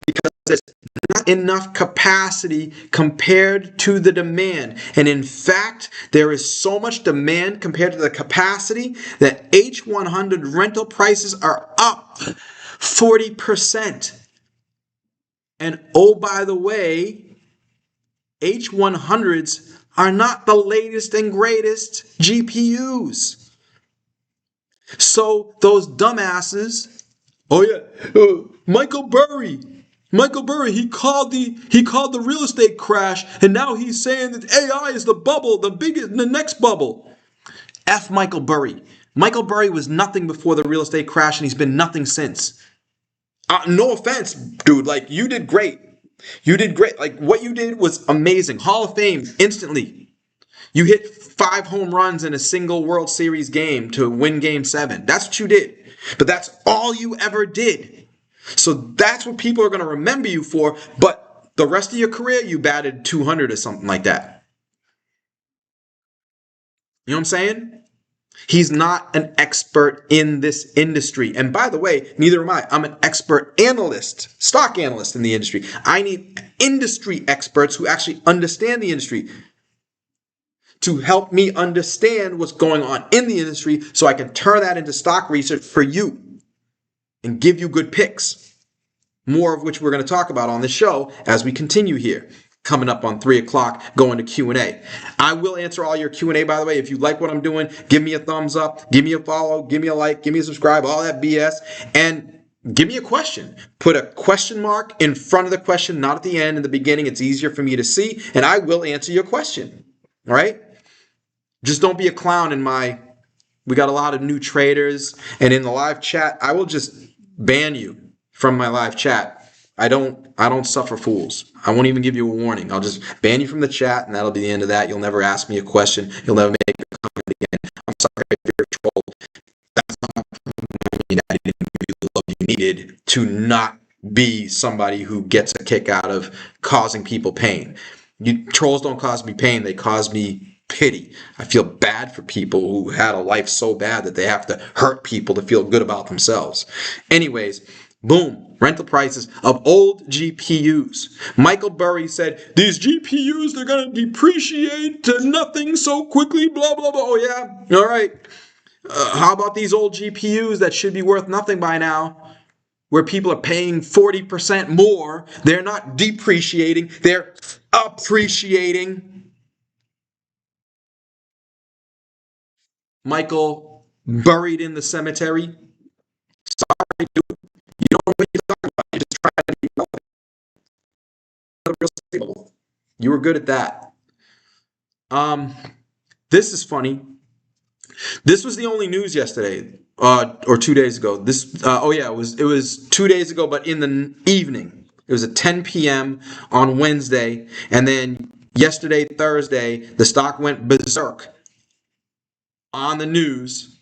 because there's not enough capacity compared to the demand. And in fact, there is so much demand compared to the capacity that H100 rental prices are up 40%. And oh, by the way, H100s are not the latest and greatest GPUs. So those dumbasses, oh yeah, Michael Burry, he called the real estate crash, and now he's saying that AI is the bubble, the next bubble. F Michael Burry. Michael Burry was nothing before the real estate crash, and he's been nothing since. No offense, dude. Like, you did great. You did great. Like, what you did was amazing. Hall of Fame instantly. You hit 5 home runs in a single World Series game to win Game 7. That's what you did. But that's all you ever did. So that's what people are going to remember you for. But the rest of your career, you batted 200 or something like that. You know what I'm saying? He's not an expert in this industry. And by the way, neither am I. I'm an expert analyst, stock analyst in the industry. I need industry experts who actually understand the industry to help me understand what's going on in the industry so I can turn that into stock research for you and give you good picks. More of which we're going to talk about on this show as we continue here. Coming up on 3 o'clock, going to Q&A. I will answer all your Q&A, by the way. If you like what I'm doing, give me a thumbs up, give me a follow, give me a like, give me a subscribe, all that BS, and give me a question. Put a question mark in front of the question, not at the end, in the beginning. It's easier for me to see, and I will answer your question. All right? Just don't be a clown in my... We got a lot of new traders, and in the live chat, I will just ban you from my live chat. I don't suffer fools. I won't even give you a warning. I'll just ban you from the chat, and that'll be the end of that. You'll never ask me a question. You'll never make a comment again. I'm sorry if you're trolled. That's not mean I didn't give you the love you needed to not be somebody who gets a kick out of causing people pain. Trolls don't cause me pain. They cause me pity. I feel bad for people who had a life so bad that they have to hurt people to feel good about themselves. Anyways, boom. Rental prices of old GPUs. Michael Burry said, these GPUs, they're going to depreciate to nothing so quickly, blah, blah, blah. Oh, yeah? All right. How about these old GPUs that should be worth nothing by now, where people are paying 40% more? They're not depreciating. They're appreciating. Michael, buried in the cemetery. Sorry, dude. You don't know what you're talking about. You're just trying to be real stable. You were good at that. This is funny. This was the only news yesterday, or 2 days ago. It was 2 days ago, but in the evening. It was at 10 p.m. on Wednesday, and then yesterday, Thursday, the stock went berserk on the news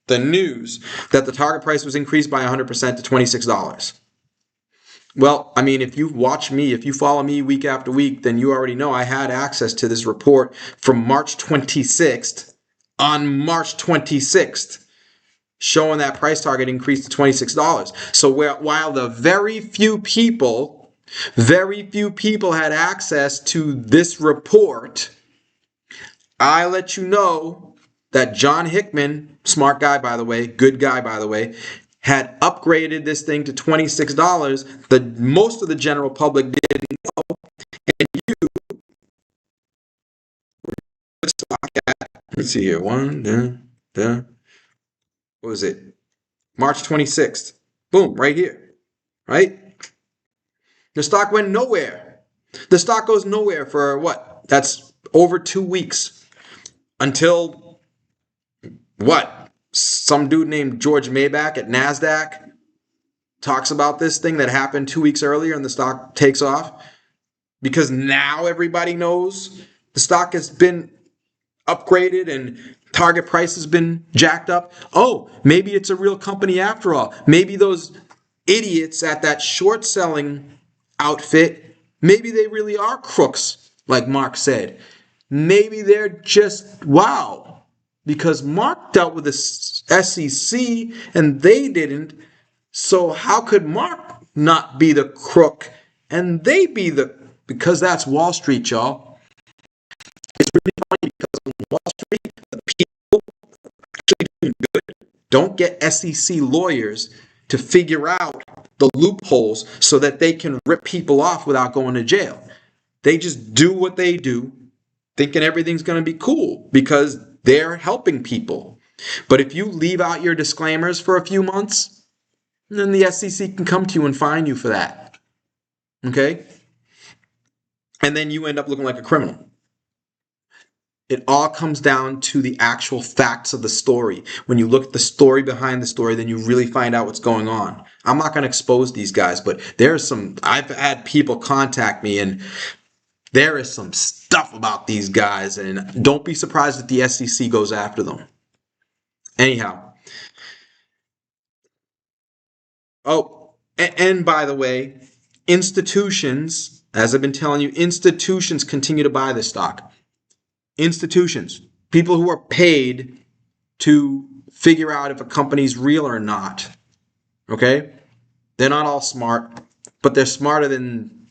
that the target price was increased by 100% to $26. Well, I mean, if you watch me, if you follow me week after week, then you already know I had access to this report from March 26th, on March 26th, showing that price target increased to $26. So while the very few people had access to this report, I let you know that John Hickman, smart guy, by the way, good guy, by the way, had upgraded this thing to $26 that most of the general public didn't know. And you, let's see here, what was it? March 26th. Boom, right here, right? The stock went nowhere. The stock goes nowhere for what? That's over 2 weeks. Until what? Some dude named George Maybach at NASDAQ talks about this thing that happened 2 weeks earlier and the stock takes off. Because now everybody knows the stock has been upgraded and target price has been jacked up. Oh, maybe it's a real company after all. Maybe those idiots at that short selling outfit, maybe they really are crooks, like Mark said. Maybe they're just, wow. Because Mark dealt with the SEC and they didn't. So how could Mark not be the crook and they be the... Because that's Wall Street, y'all. It's really funny because on Wall Street, the people are actually doing good. Don't get SEC lawyers to figure out the loopholes so that they can rip people off without going to jail. They just do what they do, thinking everything's going to be cool because they're helping people. But if you leave out your disclaimers for a few months, then the SEC can come to you and fine you for that. Okay? And then you end up looking like a criminal. It all comes down to the actual facts of the story. When you look at the story behind the story, then you really find out what's going on. I'm not going to expose these guys, but I've had people contact me, and there is some stuff about these guys, and don't be surprised if the SEC goes after them. Anyhow. Oh, and by the way, institutions, as I've been telling you, institutions continue to buy this stock. Institutions, people who are paid to figure out if a company's real or not. Okay? They're not all smart, but they're smarter than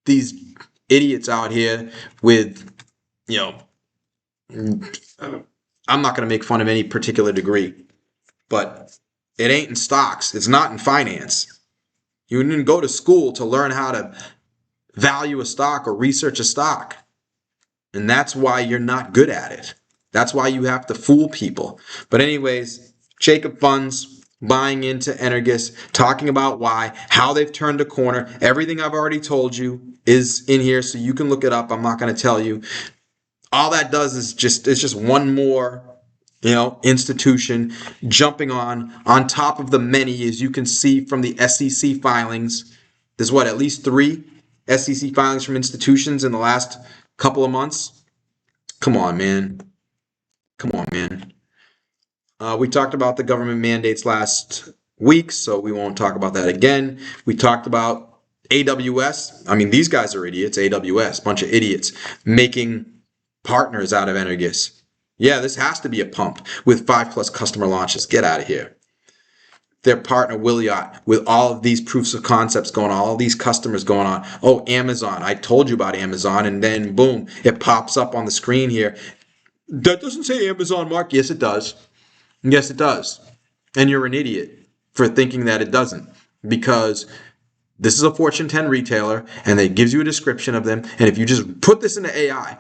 these idiots out here with, I'm not going to make fun of any particular degree, but it ain't in stocks. It's not in finance. You didn't go to school to learn how to value a stock or research a stock. And that's why you're not good at it. That's why you have to fool people. But anyways, Jacob Funds buying into Energus, talking about why, how they've turned a corner. Everything I've already told you is in here, so you can look it up. I'm not going to tell you. All that does is it's just one more, institution jumping on top of the many, as you can see from the SEC filings. There's at least 3 SEC filings from institutions in the last couple of months. Come on, man. We talked about the government mandates last week, so we won't talk about that again. We talked about AWS. I mean, these guys are idiots. AWS, bunch of idiots, making partners out of Energus. Yeah, this has to be a pump with 5+ customer launches. Get out of here. Their partner Williot with all of these proofs of concepts going on, all these customers going on. Oh, Amazon. I told you about Amazon, and then boom, it pops up on the screen here. That doesn't say Amazon, Mark. Yes, it does. Yes, it does. And you're an idiot for thinking that it doesn't, because this is a Fortune 10 retailer, and it gives you a description of them. And if you just put this into AI,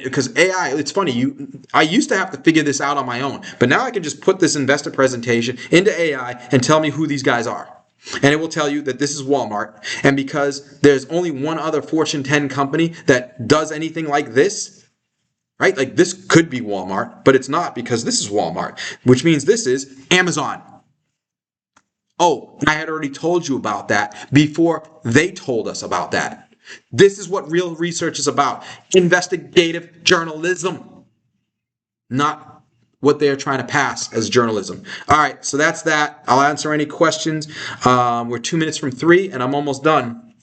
because AI, it's funny, I used to have to figure this out on my own, but now I can just put this investor presentation into AI and tell me who these guys are. And it will tell you that this is Walmart. And because there's only one other Fortune 10 company that does anything like this, right? Like this could be Walmart, but it's not, because this is Walmart, which means this is Amazon. Oh, I had already told you about that before they told us about that. This is what real research is about. Investigative journalism. Not what they are trying to pass as journalism. All right, so that's that. I'll answer any questions. We're 2 minutes from 3, and I'm almost done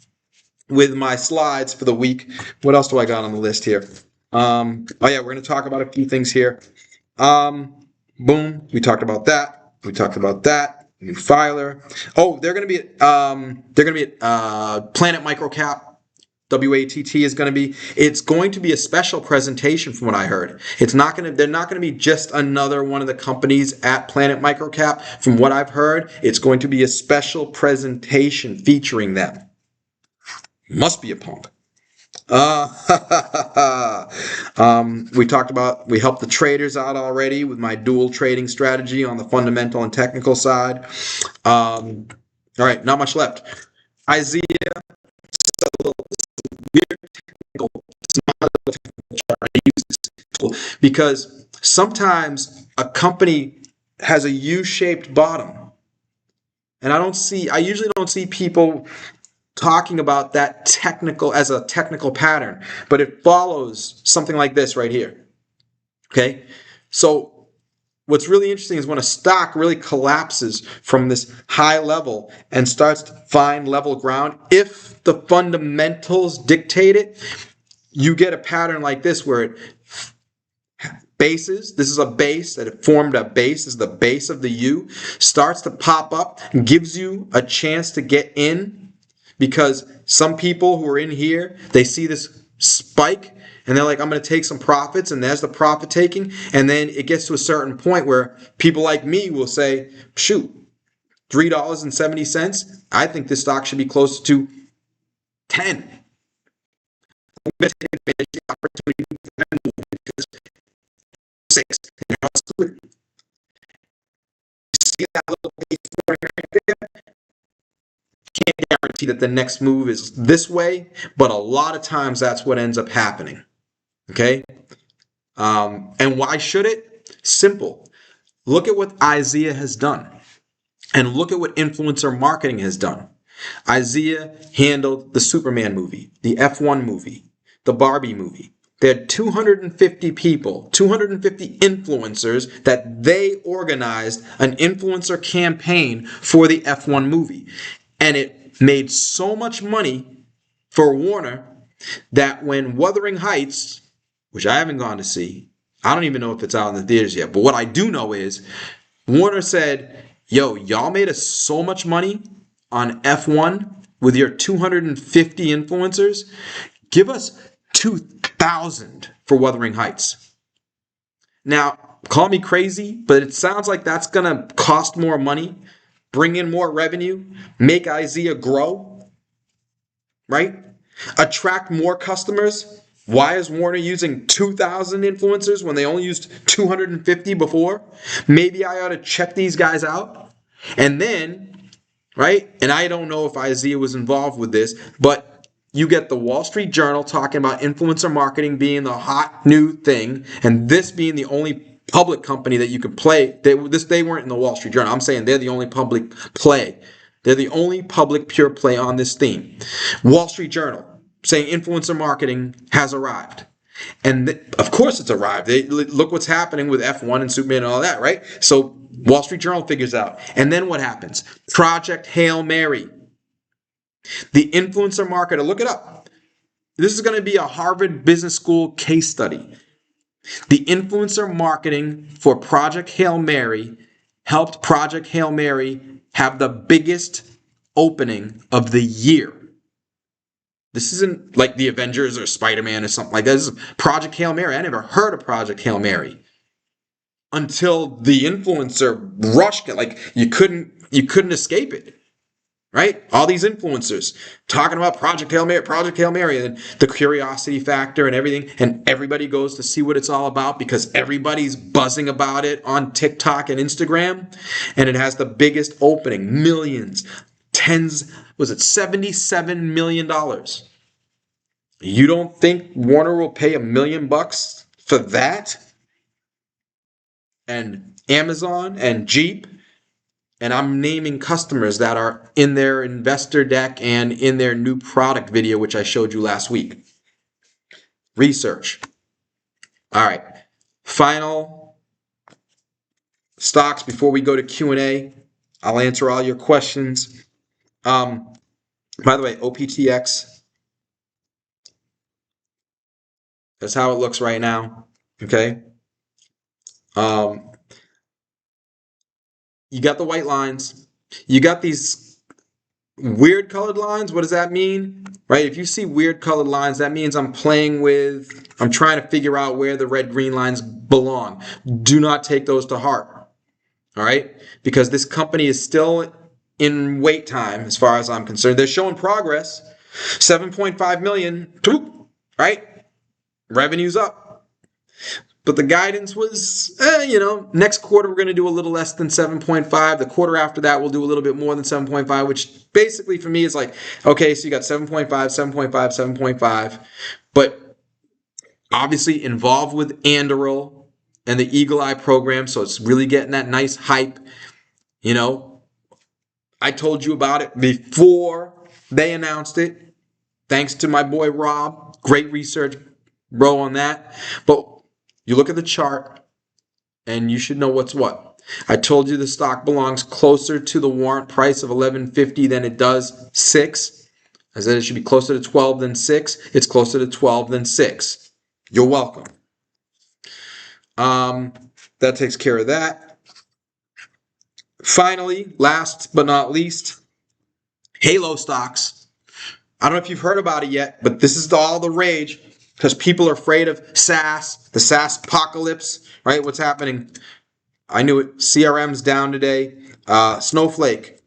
with my slides for the week. What else do I got on the list here? We're going to talk about a few things here. Boom, we talked about that. New filer. Oh, they're going to be at Planet Microcap. WATT is going to be. It's going to be a special presentation, from what I heard. They're not going to be just another one of the companies at Planet Microcap. From what I've heard, it's going to be a special presentation featuring them. Must be a pump. We helped the traders out already with my dual trading strategy on the fundamental and technical side. All right, not much left. Isaiah, because sometimes a company has a U-shaped bottom, and I usually don't see people talking about that as a technical pattern, but it follows something like this right here. Okay, so what's really interesting is when a stock really collapses from this high level and starts to find level ground, if the fundamentals dictate it, you get a pattern like this where it bases, this is a base that it formed a base, this is the base of the U, starts to pop up, gives you a chance to get in. Because some people who are in here, they see this spike and they're like, I'm going to take some profits, and there's the profit taking. And then it gets to a certain point where people like me will say, shoot, $3.70, I think this stock should be closer to 10. 6. You see that little base point right there? Can't guarantee that the next move is this way, but a lot of times that's what ends up happening. Okay? And why should it? Simple. Look at what IZEA has done. And look at what influencer marketing has done. IZEA handled the Superman movie, the F1 movie, the Barbie movie. They had 250 people, 250 influencers that they organized an influencer campaign for the F1 movie. And it made so much money for Warner that when Wuthering Heights, which I haven't gone to see, I don't even know if it's out in the theaters yet, but what I do know is Warner said, yo, y'all made us so much money on F1 with your 250 influencers. Give us 2,000 for Wuthering Heights. Now, call me crazy, but it sounds like that's going to cost more money, bring in more revenue, make IZEA grow, right? Attract more customers. Why is Warner using 2,000 influencers when they only used 250 before? Maybe I ought to check these guys out. And then, right, and I don't know if IZEA was involved with this, but you get the Wall Street Journal talking about influencer marketing being the hot new thing, and this being the only public company that you could play. They weren't in the Wall Street Journal. I'm saying they're the only public play. They're the only public pure play on this theme. Wall Street Journal saying influencer marketing has arrived. And of course it's arrived. Look what's happening with F1 and Superman and all that, right? So Wall Street Journal figures out. And then what happens? Project Hail Mary. The influencer marketer, look it up. This is going to be a Harvard Business School case study. The influencer marketing for Project Hail Mary helped Project Hail Mary have the biggest opening of the year. This isn't like the Avengers or Spider-Man or something like that. This is Project Hail Mary. I never heard of Project Hail Mary until the influencer rushed it. Like you couldn't escape it, right? All these influencers talking about Project Hail Mary, and the curiosity factor and everything, and everybody goes to see what it's all about because everybody's buzzing about it on TikTok and Instagram, and it has the biggest opening, millions. Was it $77 million? You don't think Warner will pay $1 million for that? And Amazon and Jeep, and I'm naming customers that are in their investor deck and in their new product video, which I showed you last week. Research. All right. Final stocks before we go to Q&A. I'll answer all your questions. By the way, OPTX, that's how it looks right now. Okay. You got the white lines. You got these weird colored lines. What does that mean? Right? If you see weird colored lines, that means I'm trying to figure out where the red green lines belong. Do not take those to heart. All right? Because this company is still in wait time as far as I'm concerned. They're showing progress. 7.5 million, right? Revenue's up. But the guidance was, next quarter we're going to do a little less than 7.5. The quarter after that we'll do a little bit more than 7.5, which basically for me is like, okay, so you got 7.5, 7.5, 7.5. But obviously involved with Anduril and the Eagle Eye program, so it's really getting that nice hype, I told you about it before they announced it. Thanks to my boy Rob. Great research, bro, on that. But you look at the chart, and you should know what's what. I told you the stock belongs closer to the warrant price of $11.50 than it does 6. I said it should be closer to 12 than 6. It's closer to 12 than 6. You're welcome. That takes care of that. Finally, last but not least, Halo stocks. I don't know if you've heard about it yet, but this is all the rage because people are afraid of SaaS, the SaaS apocalypse, right? What's happening? I knew it. CRM's down today. Snowflake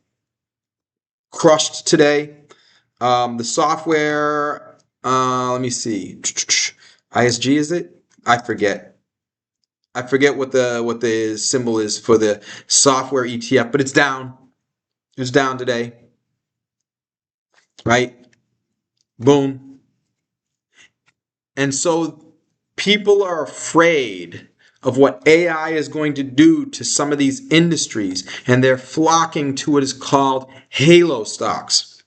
crushed today. The software, let me see. ISG, is it? I forget. I forget what the symbol is for the software ETF, but it's down. It's down today. Right? Boom. And so people are afraid of what AI is going to do to some of these industries, and they're flocking to what is called halo stocks.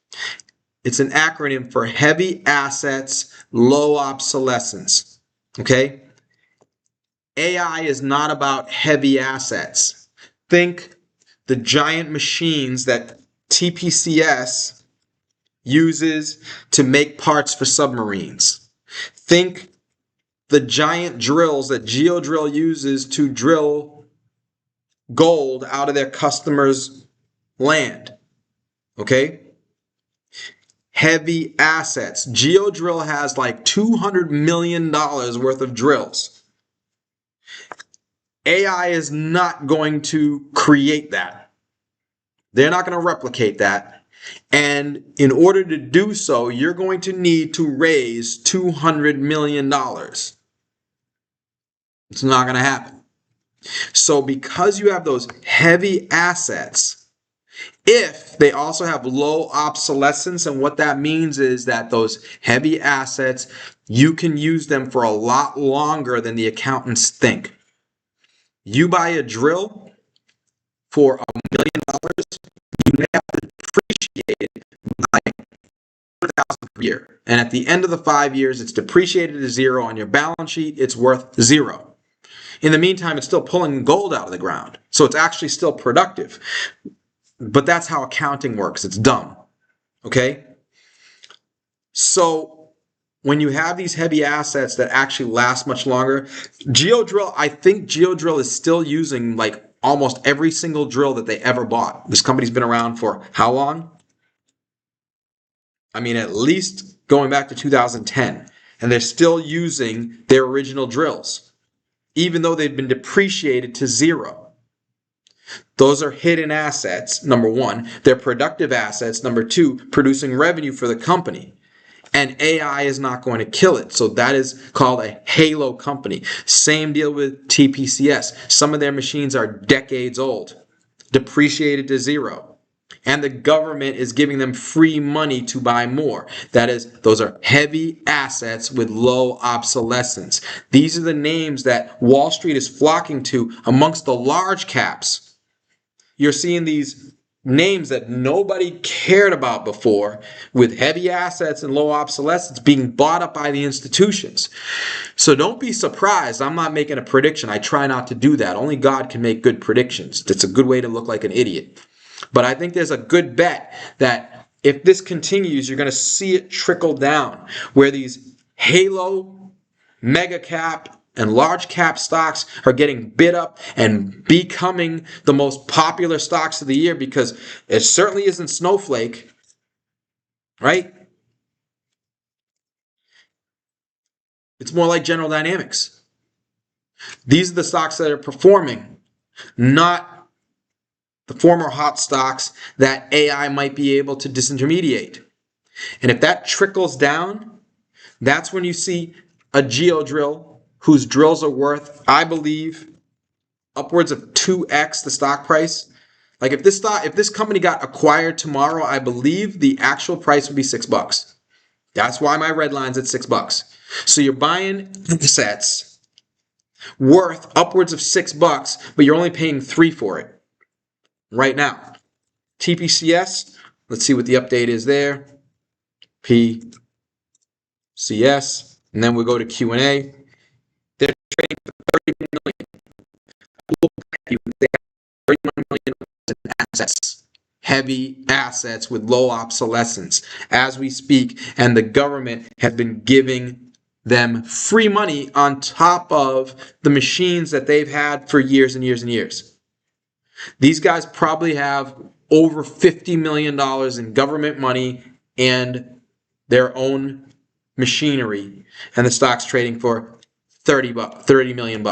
It's an acronym for heavy assets, low obsolescence. Okay? AI is not about heavy assets. Think the giant machines that TPCS uses to make parts for submarines. Think the giant drills that Geodrill uses to drill gold out of their customers' land. Okay? Heavy assets. Geodrill has like $200 million worth of drills. AI is not going to create that. They're not going to replicate that. And in order to do so, you're going to need to raise $200 million. It's not going to happen. So because you have those heavy assets, if they also have low obsolescence, and what that means is that those heavy assets, you can use them for a lot longer than the accountants think. You buy a drill for $1 million, you may have to depreciate it by $100,000 per year. And at the end of the 5 years, it's depreciated to zero. On your balance sheet, it's worth zero. In the meantime, it's still pulling gold out of the ground. So it's actually still productive. But that's how accounting works. It's dumb. Okay? So when you have these heavy assets that actually last much longer, Geodrill, I think Geodrill is still using like almost every single drill that they ever bought. This company's been around for how long? I mean, at least going back to 2010. And they're still using their original drills, even though they've been depreciated to zero. Those are hidden assets, number one. They're productive assets, number two, producing revenue for the company. And AI is not going to kill it. So that is called a halo company. Same deal with TPCS. Some of their machines are decades old, depreciated to zero. And the government is giving them free money to buy more. That is, those are heavy assets with low obsolescence. These are the names that Wall Street is flocking to amongst the large caps. You're seeing these names that nobody cared about before with heavy assets and low obsolescence being bought up by the institutions. So don't be surprised. I'm not making a prediction. I try not to do that. Only God can make good predictions. That's a good way to look like an idiot. But I think there's a good bet that if this continues, you're going to see it trickle down where these halo, mega cap, and large cap stocks are getting bid up and becoming the most popular stocks of the year, because it certainly isn't Snowflake, right? It's more like General Dynamics. These are the stocks that are performing, not the former hot stocks that AI might be able to disintermediate. And if that trickles down, that's when you see a Geodrill whose drills are worth, I believe, upwards of 2x the stock price. Like if this company got acquired tomorrow, I believe the actual price would be $6. That's why my red line's at $6. So you're buying assets worth upwards of $6, but you're only paying $3 for it right now. TPCS, let's see what the update is there. PCS, and then we'll go to Q&A. They're trading for $31 million. They have $31 million in assets, heavy assets with low obsolescence as we speak, and the government has been giving them free money on top of the machines that they've had for years and years and years. These guys probably have over $50 million in government money and their own machinery, and the stock's trading for $30 million.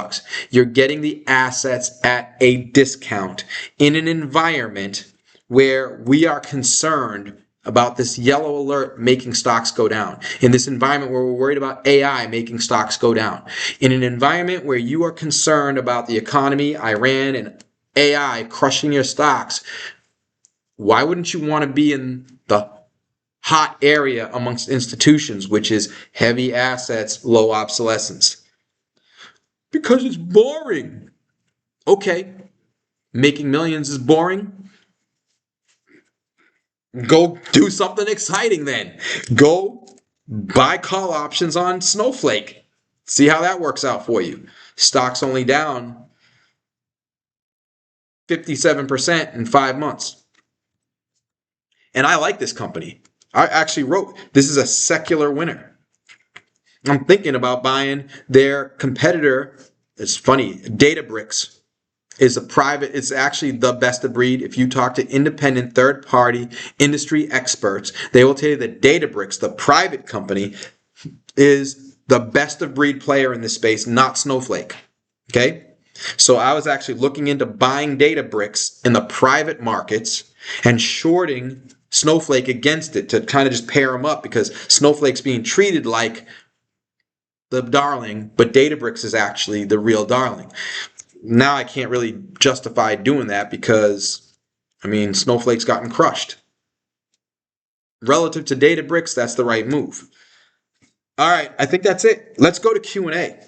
You're getting the assets at a discount in an environment where we are concerned about this yellow alert making stocks go down. In this environment where we're worried about AI making stocks go down. In an environment where you are concerned about the economy, Iran, and AI crushing your stocks, why wouldn't you want to be in the hot area amongst institutions, which is heavy assets, low obsolescence? Because it's boring. Okay, making millions is boring. Go do something exciting then. Go buy call options on Snowflake. See how that works out for you. Stock's only down 57% in 5 months. And I like this company. I actually wrote, this is a secular winner. I'm thinking about buying their competitor. It's funny, Databricks is it's actually the best of breed. If you talk to independent third-party industry experts, they will tell you that Databricks, the private company, is the best of breed player in this space, not Snowflake. Okay? So I was actually looking into buying Databricks in the private markets and shorting Snowflake against it to kind of just pair them up, because Snowflake's being treated like the darling, but Databricks is actually the real darling. Now I can't really justify doing that because, I mean, Snowflake's gotten crushed. Relative to Databricks, that's the right move. All right, I think that's it. Let's go to Q&A.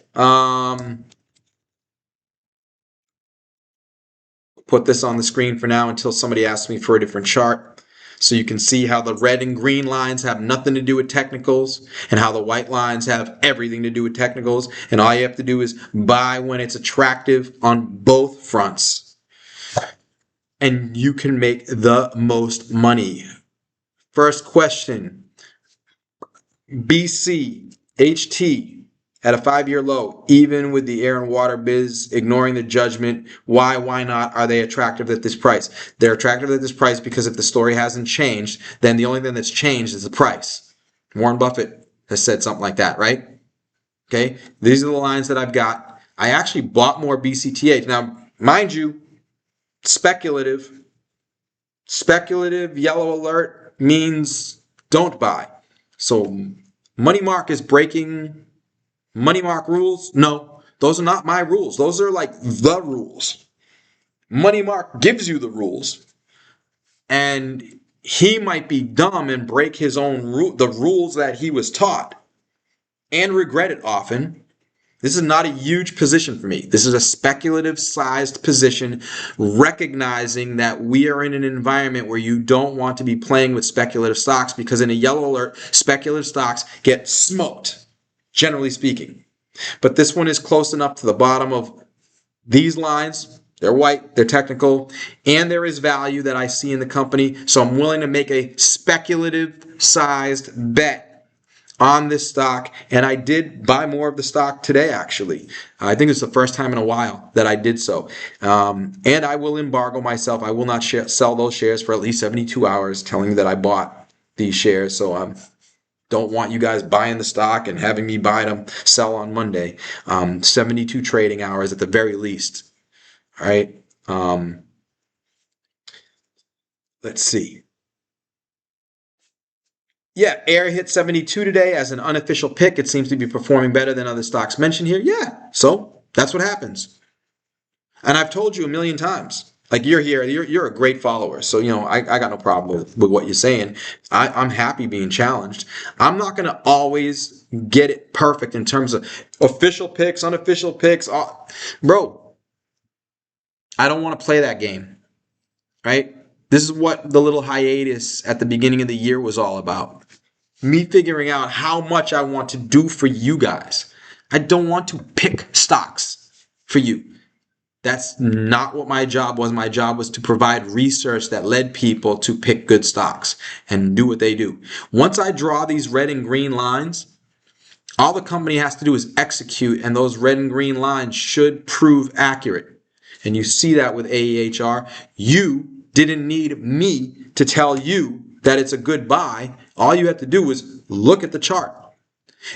Put this on the screen for now until somebody asks me for a different chart. So you can see how the red and green lines have nothing to do with technicals and how the white lines have everything to do with technicals. And all you have to do is buy when it's attractive on both fronts. And you can make the most money. First question, BCHT at a 5-year low, even with the air and water biz ignoring the judgment. Why not are they attractive at this price? They're attractive at this price because if the story hasn't changed, then the only thing that's changed is the price. Warren Buffett has said something like that, right? Okay, these are the lines that I've got. I actually bought more BCTH. Now, mind you, speculative yellow alert means don't buy. So money mark is breaking money mark rules? No, those are not my rules. Those are like the rules. Money mark gives you the rules. And he might be dumb and break his own the rules that he was taught and regret it often. This is not a huge position for me. This is a speculative sized position, recognizing that we are in an environment where you don't want to be playing with speculative stocks, because in a yellow alert, speculative stocks get smoked, generally speaking. But this one is close enough to the bottom of these lines. They're white, they're technical, and there is value that I see in the company. So I'm willing to make a speculative sized bet on this stock, and I did buy more of the stock today, actually. I think it's the first time in a while that I did so. And I will embargo myself. I will not sell those shares for at least 72 hours, telling you that I bought these shares. So don't want you guys buying the stock and having me buy them, sell on Monday. 72 trading hours at the very least. All right. Let's see. Yeah, Air hit 72 today as an unofficial pick. It seems to be performing better than other stocks mentioned here. Yeah, so that's what happens. And I've told you a million times. Like, you're a great follower. So, I got no problem with what you're saying. I'm happy being challenged. I'm not going to always get it perfect in terms of official picks, unofficial picks. Bro, I don't want to play that game, right? This is what the little hiatus at the beginning of the year was all about. Me figuring out how much I want to do for you guys. I don't want to pick stocks for you. That's not what my job was. My job was to provide research that led people to pick good stocks and do what they do. Once I draw these red and green lines, all the company has to do is execute, and those red and green lines should prove accurate. And you see that with AEHR. You didn't need me to tell you that it's a good buy. All you have to do is look at the chart.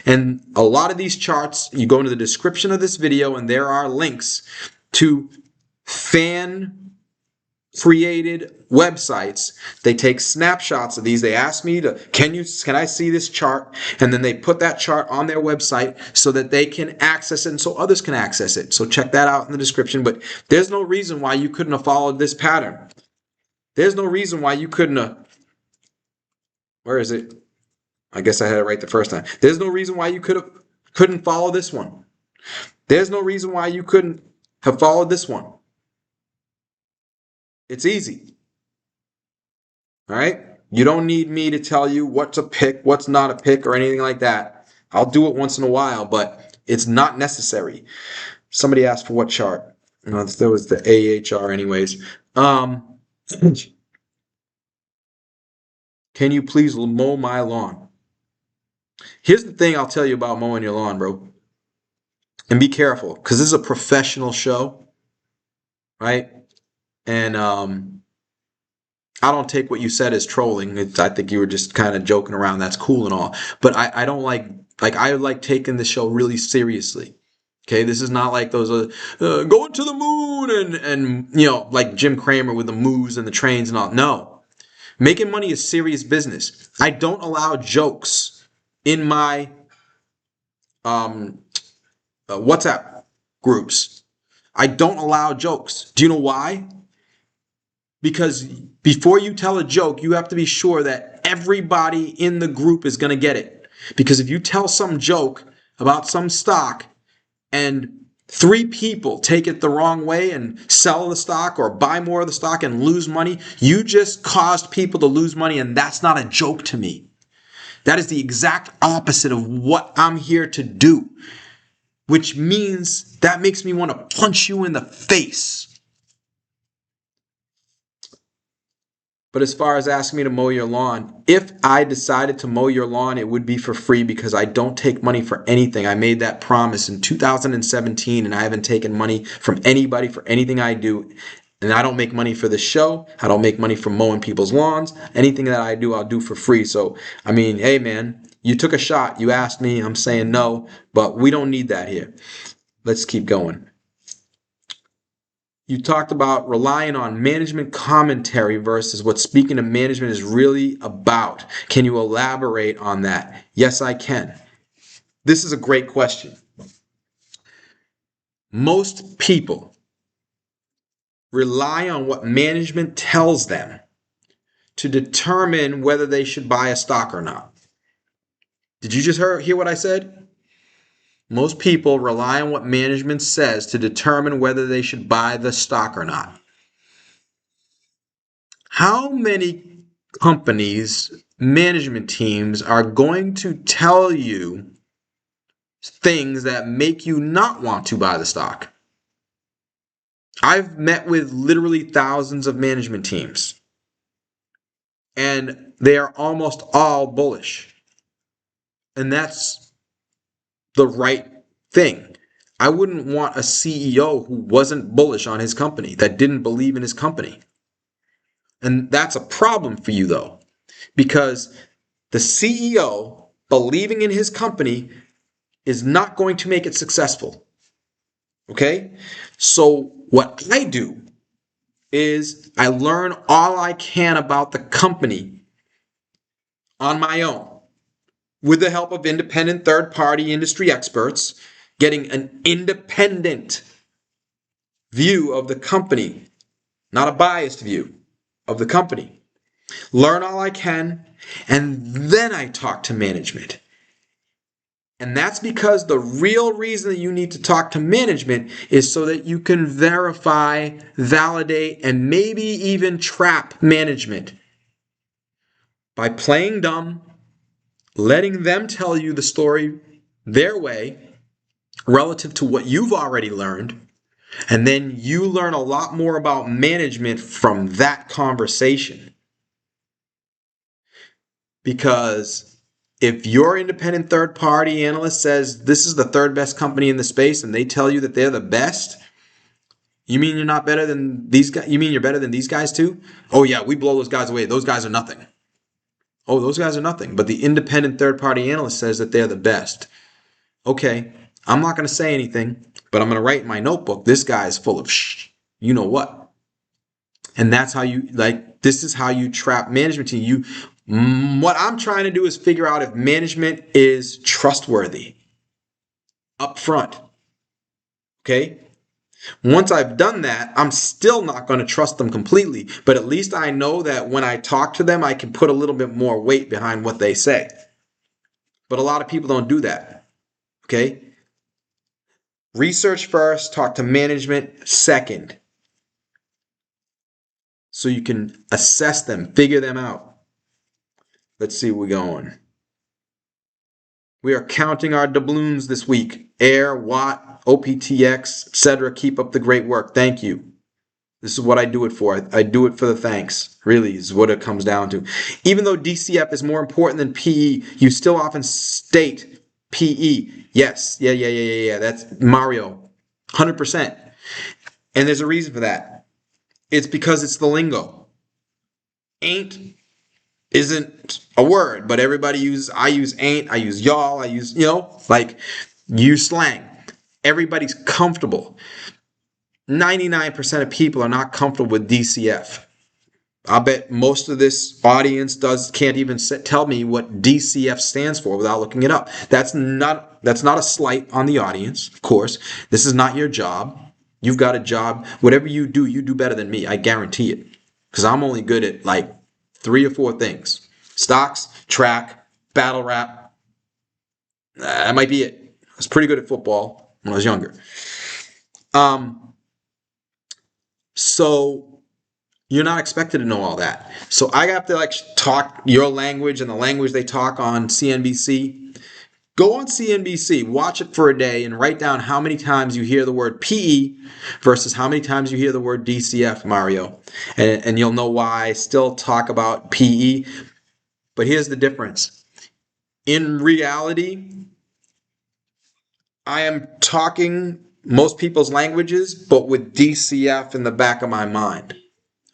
And a lot of these charts, you go into the description of this video and there are links to fan created websites. They take snapshots of these. They ask me to, can I see this chart? And then they put that chart on their website so that they can access it and so others can access it. So check that out in the description. But there's no reason why you couldn't have followed this pattern. There's no reason why you couldn't have, where is it? I guess I had it right the first time. There's no reason why you couldn't follow this one. There's no reason why you couldn't have followed this one. It's easy. All right? You don't need me to tell you what to pick, what's not a pick, or anything like that. I'll do it once in a while, but it's not necessary. Somebody asked for what chart? There was the AEHR anyways. Can you please mow my lawn? Here's the thing I'll tell you about mowing your lawn, bro. And be careful, because this is a professional show, right? And I don't take what you said as trolling. I think you were just kind of joking around. That's cool and all. But I don't I like taking this show really seriously. Okay, this is not like those going to the moon and like Jim Cramer with the moves and the trains and all. No, making money is serious business. I don't allow jokes in my WhatsApp groups. I don't allow jokes. Do you know why? Because before you tell a joke, you have to be sure that everybody in the group is going to get it. Because if you tell some joke about some stock and 3 people take it the wrong way and sell the stock or buy more of the stock and lose money, you just caused people to lose money, and that's not a joke to me. That is the exact opposite of what I'm here to do, which means that makes me want to punch you in the face. But as far as asking me to mow your lawn, if I decided to mow your lawn, it would be for free because I don't take money for anything. I made that promise in 2017 and I haven't taken money from anybody for anything I do. And I don't make money for the show. I don't make money from mowing people's lawns. Anything that I do, I'll do for free. So, I mean, hey man, you took a shot. You asked me. I'm saying no, but we don't need that here. Let's keep going. You talked about relying on management commentary versus what speaking to management is really about. Can you elaborate on that? Yes, I can. This is a great question. Most people rely on what management tells them to determine whether they should buy a stock or not. Did you just hear what I said? Most people rely on what management says to determine whether they should buy the stock or not. How many companies, management teams are going to tell you things that make you not want to buy the stock? I've met with literally thousands of management teams, and they are almost all bullish. And that's the right thing. I wouldn't want a CEO who wasn't bullish on his company, that didn't believe in his company. And that's a problem for you though, because the CEO believing in his company is not going to make it successful. Okay? So what I do is I learn all I can about the company on my own with the help of independent third-party industry experts, getting an independent view of the company, not a biased view of the company. Learn all I can, and then I talk to management. And that's because the real reason that you need to talk to management is so that you can verify, validate, and maybe even trap management by playing dumb, letting them tell you the story their way relative to what you've already learned, and then you learn a lot more about management from that conversation. Because if your independent third-party analyst says this is the third best company in the space and they tell you that they're the best, you mean you're not better than these guys? You mean you're better than these guys too? Oh yeah, we blow those guys away. Those guys are nothing. Oh, those guys are nothing. But the independent third-party analyst says that they're the best. Okay, I'm not going to say anything, but I'm going to write in my notebook, this guy is full of you know what. And that's how you, like, this is how you trap management team. What I'm trying to do is figure out if management is trustworthy up front. Okay? Once I've done that, I'm still not going to trust them completely, but at least I know that when I talk to them, I can put a little bit more weight behind what they say. But a lot of people don't do that. Okay? Research first, talk to management second. So you can assess them, figure them out. Let's see where we're going. We are counting our doubloons this week. Air, Watt, OPTX, etc. Keep up the great work. Thank you. This is what I do it for. I do it for the thanks. Really is what it comes down to. Even though DCF is more important than PE, you still often state PE. Yes. Yeah. That's Mario. 100%. And there's a reason for that. It's because it's the lingo. Ain't isn't a word, but everybody uses, I use ain't, I use y'all, I use, like, use slang. Everybody's comfortable. 99% of people are not comfortable with DCF. I bet most of this audience can't even tell me what DCF stands for without looking it up. That's not a slight on the audience, of course. This is not your job. You've got a job. Whatever you do better than me. I guarantee it. Because I'm only good at like 3 or 4 things. Stocks, track, battle rap. That might be it. I was pretty good at football when I was younger. So you're not expected to know all that. So I have to talk your language and the language they talk on CNBC. Go on CNBC, watch it for a day, and write down how many times you hear the word PE versus how many times you hear the word DCF, Mario. And you'll know why I still talk about PE. But here's the difference. In reality, I am talking most people's languages, but with DCF in the back of my mind.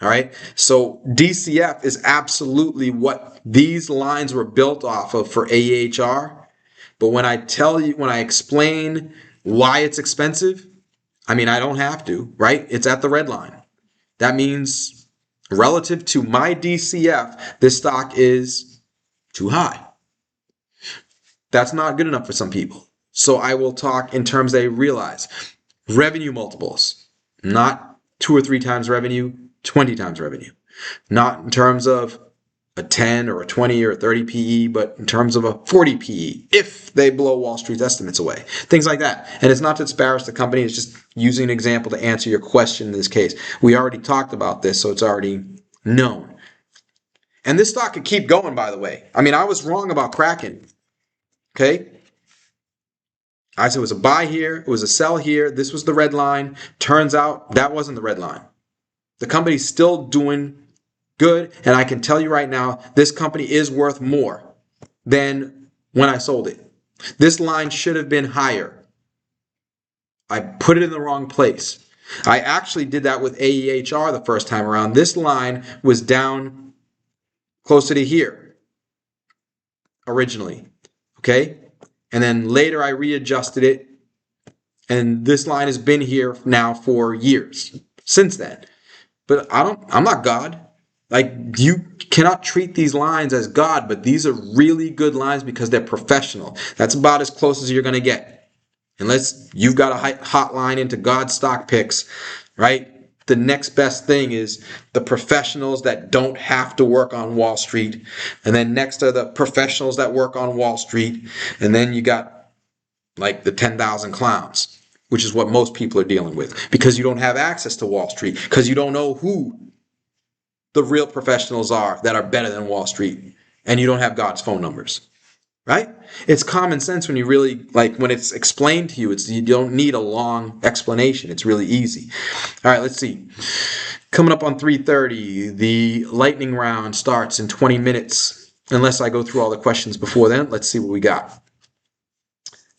All right. So DCF is absolutely what these lines were built off of for AEHR. But when I explain why it's expensive, I mean, I don't have to, right? It's at the red line. That means relative to my DCF, this stock is too high. That's not good enough for some people. So I will talk in terms they realize. Revenue multiples, not 2 or 3 times revenue, 20 times revenue. Not in terms of a 10 or a 20 or a 30 PE, but in terms of a 40 PE, if they blow Wall Street's estimates away. Things like that. And it's not to disparage the company, it's just using an example to answer your question in this case. We already talked about this, so it's already known. And this stock could keep going, by the way. I mean, I was wrong about Kraken. Okay? I said it was a buy here, it was a sell here, this was the red line. Turns out that wasn't the red line. The company's still doing good, and I can tell you right now, this company is worth more than when I sold it. This line should have been higher. I put it in the wrong place. I actually did that with AEHR the first time around. This line was down closer to here originally, okay? And then later I readjusted it, and this line has been here now for years since then. But I'm not God. Like, you cannot treat these lines as God, but these are really good lines because they're professional. That's about as close as you're going to get. Unless you've got a hotline into God stock picks, right? The next best thing is the professionals that don't have to work on Wall Street. And then next are the professionals that work on Wall Street. And then you got like the 10,000 clowns, which is what most people are dealing with because you don't have access to Wall Street, because you don't know who the real professionals are that are better than Wall Street, and you don't have God's phone numbers, right? It's common sense when you really, when it's explained to you, you don't need a long explanation. It's really easy. All right, let's see. Coming up on 3:30, the lightning round starts in 20 minutes, unless I go through all the questions before then. Let's see what we got.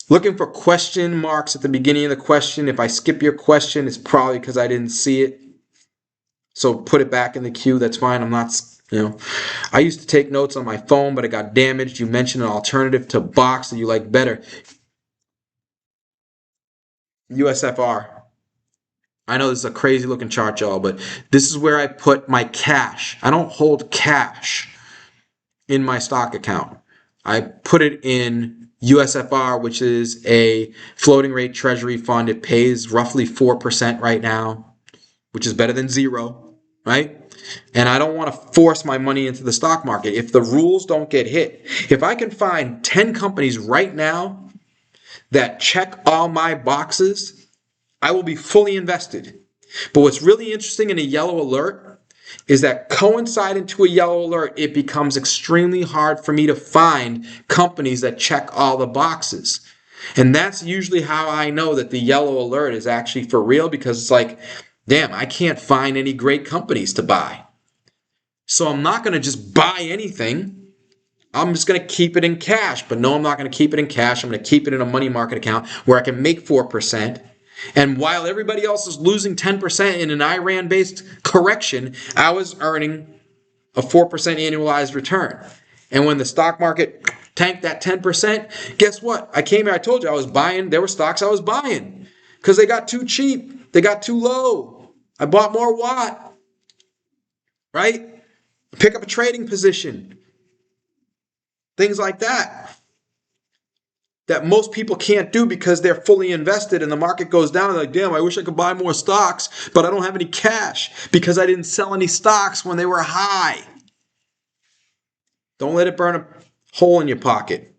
Looking for question marks at the beginning of the question. If I skip your question, it's probably because I didn't see it. So put it back in the queue. That's fine. I'm not, I used to take notes on my phone, but it got damaged. You mentioned an alternative to Box that you like better. USFR. I know this is a crazy looking chart, y'all, but this is where I put my cash. I don't hold cash in my stock account. I put it in USFR, which is a floating rate treasury fund. It pays roughly 4% right now, which is better than zero, right? And I don't want to force my money into the stock market. If the rules don't get hit, if I can find 10 companies right now that check all my boxes, I will be fully invested. But what's really interesting in a yellow alert is that coinciding to a yellow alert, it becomes extremely hard for me to find companies that check all the boxes. And that's usually how I know that the yellow alert is actually for real, because it's like, damn, I can't find any great companies to buy. So I'm not going to just buy anything. I'm just going to keep it in cash. But no, I'm not going to keep it in cash. I'm going to keep it in a money market account where I can make 4%. And while everybody else is losing 10% in an Iran-based correction, I was earning a 4% annualized return. And when the stock market tanked that 10%, guess what? I came here, I told you I was buying. There were stocks I was buying because they got too cheap. They got too low. I bought more Watt, right? Pick up a trading position. Things like that most people can't do because they're fully invested and the market goes down. They're like, damn, I wish I could buy more stocks, but I don't have any cash because I didn't sell any stocks when they were high. Don't let it burn a hole in your pocket.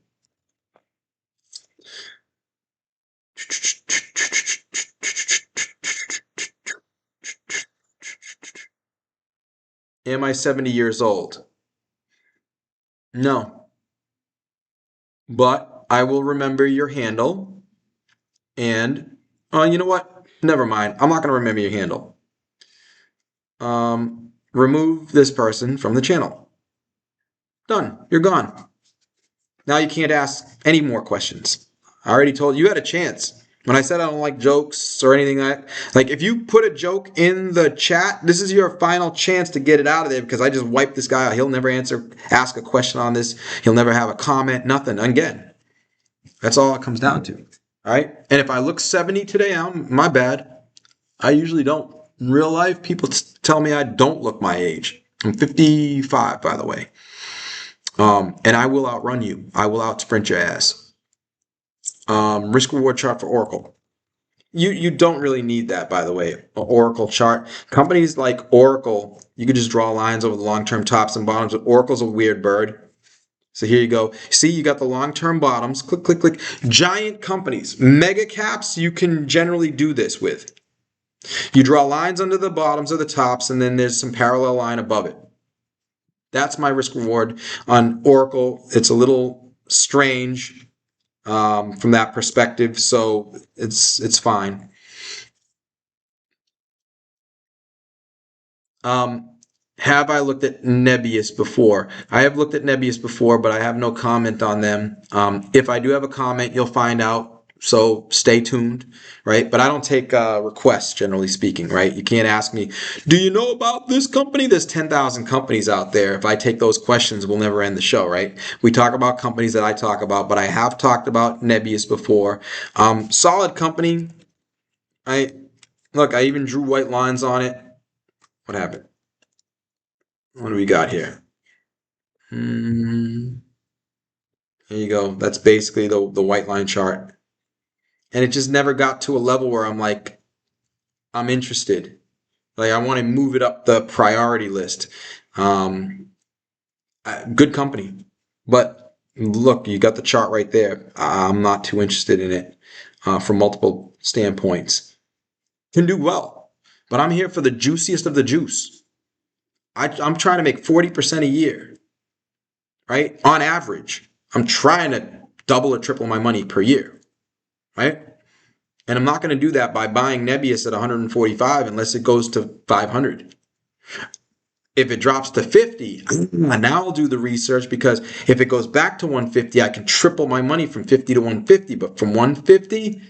Am I 70 years old? No. But I will remember your handle. And, you know what? Never mind. I'm not going to remember your handle. Remove this person from the channel. Done. You're gone. Now you can't ask any more questions. I already told you had a chance. When I said I don't like jokes or anything like if you put a joke in the chat, this is your final chance to get it out of there, because I just wiped this guy out. He'll never ask a question on this. He'll never have a comment, nothing. Again, that's all it comes down to. All right. And if I look 70 today, my bad. I usually don't. In real life, people tell me I don't look my age. I'm 55, by the way. And I will outrun you. I will outsprint your ass. Risk reward chart for Oracle. You don't really need that, by the way. An Oracle chart. Companies like Oracle, you could just draw lines over the long-term tops and bottoms. But Oracle's a weird bird. So here you go. See, you got the long-term bottoms. Click, click, click. Giant companies, mega caps, you can generally do this with. You draw lines under the bottoms of the tops, and then there's some parallel line above it. That's my risk reward on Oracle. It's a little strange from that perspective, so it's fine. Have I looked at Nebius before? I have looked at Nebius before, but I have no comment on them. If I do have a comment, you'll find out. So stay tuned, right? But I don't take requests, generally speaking, right? You can't ask me, do you know about this company? There's 10,000 companies out there. If I take those questions, we'll never end the show, right? We talk about companies that I talk about, but I have talked about Nebius before. Solid company. I even drew white lines on it. What happened? What do we got here? There you go. That's basically the white line chart. And it just never got to a level where I'm like, I'm interested. Like, I want to move it up the priority list. Good company. But look, you got the chart right there. I'm not too interested in it from multiple standpoints. Can do well. But I'm here for the juiciest of the juice. I'm trying to make 40% a year, right? On average. I'm trying to double or triple my money per year, right? And I'm not going to do that by buying Nebius at 145 unless it goes to 500. If it drops to 50, now I'll do the research, because if it goes back to 150, I can triple my money from 50 to 150. But from 150,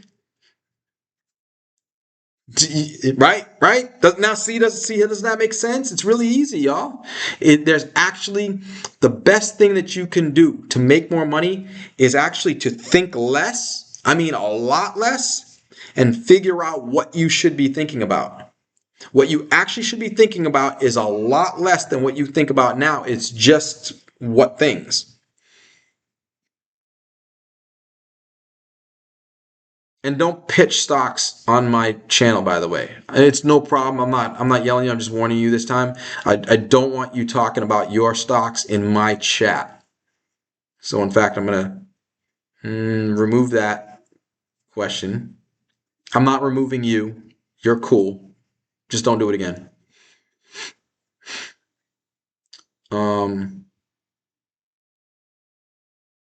right? Doesn't that make sense? It's really easy, y'all. There's actually, the best thing that you can do to make more money is actually to think less. I mean, a lot less, and figure out what you should be thinking about. What you actually should be thinking about is a lot less than what you think about now. It's just what things. And don't pitch stocks on my channel, by the way. It's no problem. I'm not yelling you. I'm just warning you this time. I don't want you talking about your stocks in my chat. So in fact, I'm gonna remove that question. I'm not removing you. You're cool. Just don't do it again. Oh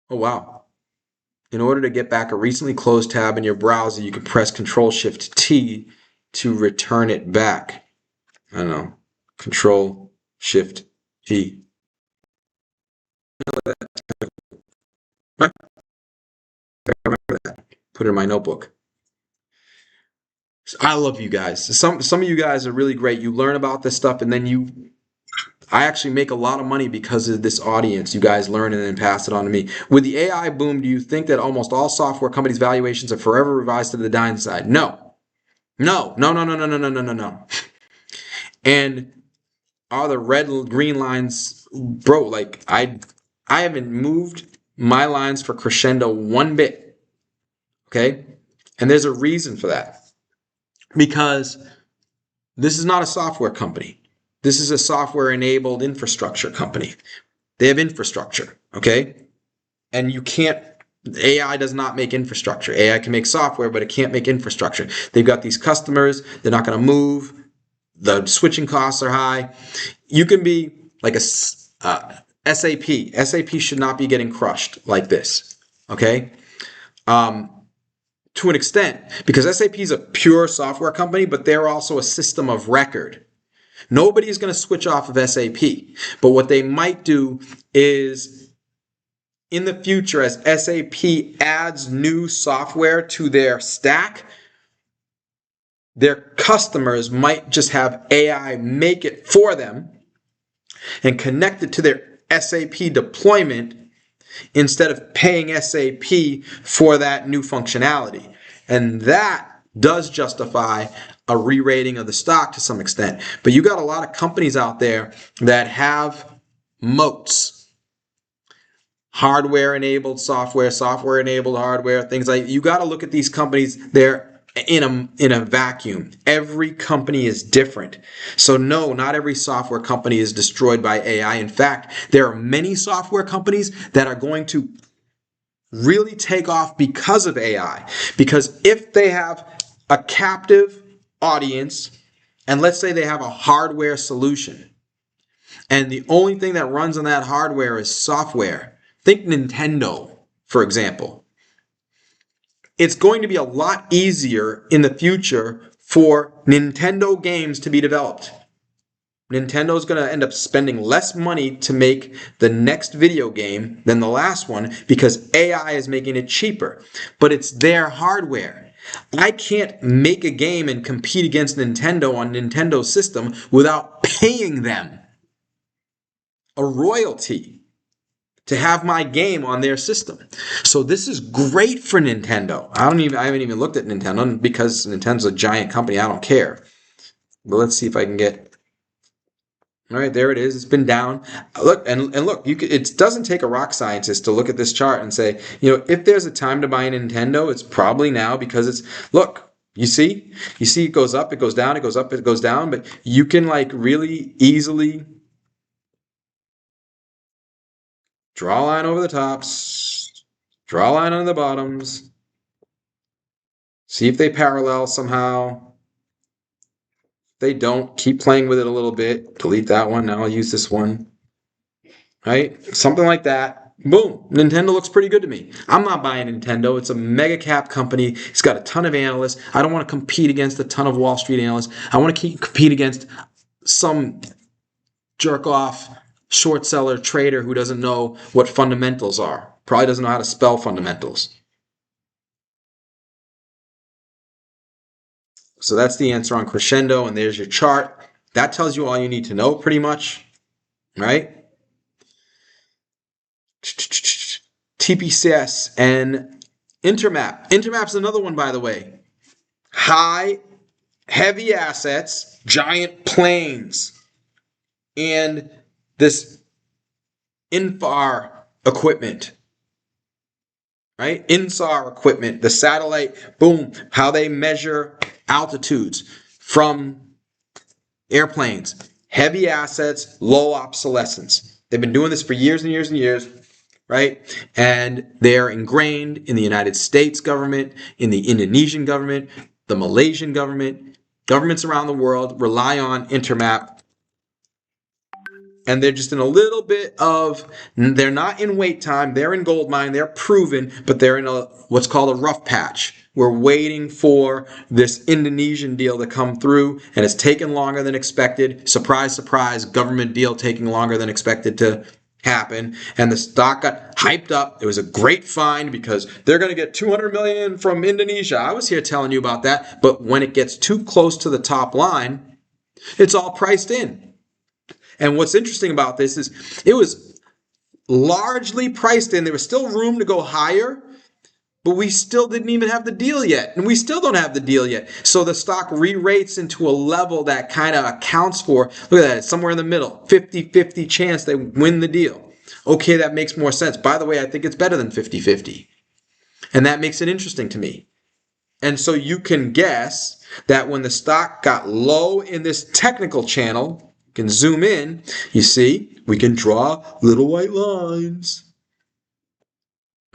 wow. In order to get back a recently closed tab in your browser, you can press Control-Shift-T to return it back. I don't know. Control-Shift-T. Put it in my notebook. I love you guys. Some of you guys are really great. You learn about this stuff, and then I actually make a lot of money because of this audience. You guys learn and then pass it on to me. With the AI boom, do you think that almost all software companies' valuations are forever revised to the downside? No. No. No, no, no, no, no, no, no, no, no. And are the red green lines, bro, like I haven't moved my lines for Crescendo one bit. Okay? And there's a reason for that. Because this is not a software company. This is a software-enabled infrastructure company. They have infrastructure, okay? And you can't, AI does not make infrastructure. AI can make software, but it can't make infrastructure. They've got these customers. They're not going to move. The switching costs are high. You can be like a SAP. SAP should not be getting crushed like this, okay? To an extent, because SAP is a pure software company, but they're also a system of record. Nobody's going to switch off of SAP. But what they might do is, in the future, as SAP adds new software to their stack, their customers might just have AI make it for them and connect it to their SAP deployment instead of paying SAP for that new functionality. And that does justify a re-rating of the stock to some extent. But you got a lot of companies out there that have moats. Hardware-enabled software, software-enabled hardware, things like, you got to look at these companies. They're in a vacuum. Every company is different. So no, not every software company is destroyed by AI. In fact, there are many software companies that are going to really take off because of AI. Because if they have a captive audience, and let's say they have a hardware solution, and the only thing that runs on that hardware is software. Think Nintendo, for example. It's going to be a lot easier in the future for Nintendo games to be developed. Nintendo's going to end up spending less money to make the next video game than the last one because AI is making it cheaper. But it's their hardware. I can't make a game and compete against Nintendo on Nintendo's system without paying them a royalty to have my game on their system. So this is great for Nintendo. I haven't even looked at Nintendo because Nintendo's a giant company. I don't care. But let's see if I can get. All right, there it is. It's been down. Look, and look, it doesn't take a rock scientist to look at this chart and say, if there's a time to buy a Nintendo, it's probably now because look, you see it goes up, it goes down, it goes up, it goes down, but you can like really easily draw a line over the tops, draw a line on the bottoms, see if they parallel somehow. They don't, keep playing with it a little bit. Delete that one. Now I'll use this one. Right? Something like that. Boom. Nintendo looks pretty good to me. I'm not buying Nintendo. It's a mega cap company. It's got a ton of analysts. I don't want to compete against a ton of Wall Street analysts. I want to compete against some jerk off short seller trader who doesn't know what fundamentals are. Probably doesn't know how to spell fundamentals. So that's the answer on Crescendo, and there's your chart. That tells you all you need to know pretty much, right? TPCS and Intermap. Intermap's another one, by the way. heavy assets, giant planes, and this infar equipment, right? INSAR equipment, the satellite, boom, how they measure altitudes from airplanes. Heavy assets, low obsolescence. They've been doing this for years and years and years, right? And they're ingrained in the United States government, in the Indonesian government, the Malaysian government. Governments around the world rely on Intermap. And they're just in a little bit of, they're not in wait time, they're in gold mine, they're proven, but they're in what's called a rough patch. We're waiting for this Indonesian deal to come through, and it's taken longer than expected. Surprise, surprise, government deal taking longer than expected to happen. And the stock got hyped up. It was a great find because they're going to get 200 million from Indonesia. I was here telling you about that. But when it gets too close to the top line, it's all priced in. And what's interesting about this is it was largely priced in. There was still room to go higher, but we still didn't even have the deal yet. And we still don't have the deal yet. So the stock re-rates into a level that kind of accounts for, look at that, it's somewhere in the middle, 50-50 chance they win the deal. Okay, that makes more sense. By the way, I think it's better than 50-50. And that makes it interesting to me. And so you can guess that when the stock got low in this technical channel, can zoom in, you see, we can draw little white lines,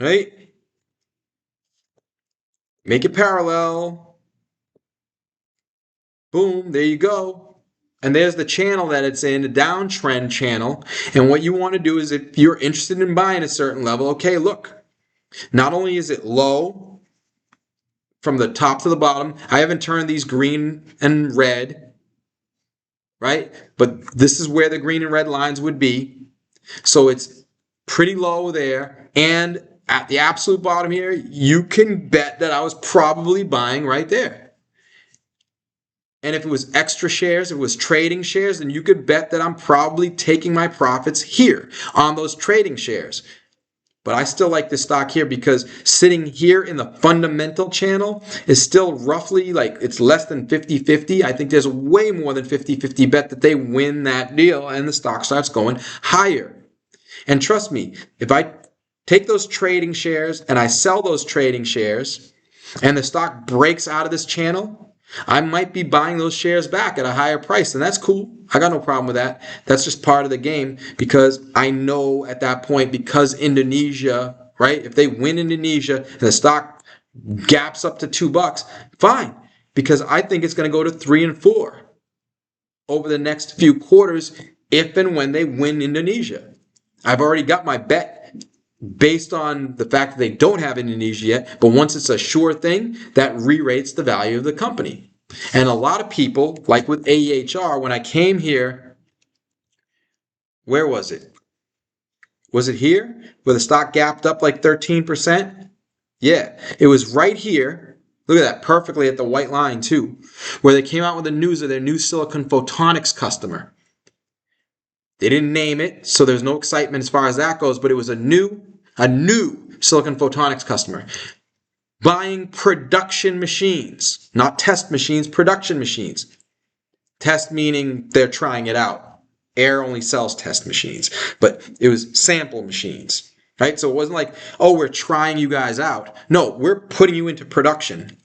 right? Make it parallel. Boom, there you go. And there's the channel that it's in, the downtrend channel. And what you want to do is if you're interested in buying a certain level, okay, look, not only is it low from the top to the bottom, I haven't turned these green and red, right? But this is where the green and red lines would be. So it's pretty low there. And at the absolute bottom here, you can bet that I was probably buying right there. And if it was extra shares, if it was trading shares, then you could bet that I'm probably taking my profits here on those trading shares. But I still like this stock here because sitting here in the fundamental channel is still roughly like it's less than 50-50. I think there's way more than 50-50 bet that they win that deal and the stock starts going higher. And trust me, if I take those trading shares and I sell those trading shares and the stock breaks out of this channel, I might be buying those shares back at a higher price, and that's cool. I got no problem with that. That's just part of the game because I know at that point, because Indonesia, right? If they win Indonesia and the stock gaps up to $2, fine, because I think it's going to go to 3 and 4 over the next few quarters if and when they win Indonesia. I've already got my bet based on the fact that they don't have Indonesia yet, but once it's a sure thing, that re-rates the value of the company. And a lot of people, like with AEHR, when I came here, where was it? Was it here? Where the stock gapped up like 13%? Yeah, it was right here. Look at that, perfectly at the white line too, where they came out with the news of their new silicon photonics customer. They didn't name it, so there's no excitement as far as that goes, but it was a new silicon photonics customer buying production machines, not test machines, production machines. Test meaning they're trying it out. Air only sells test machines, but it was sample machines, right? So it wasn't like, oh, we're trying you guys out. No, we're putting you into production.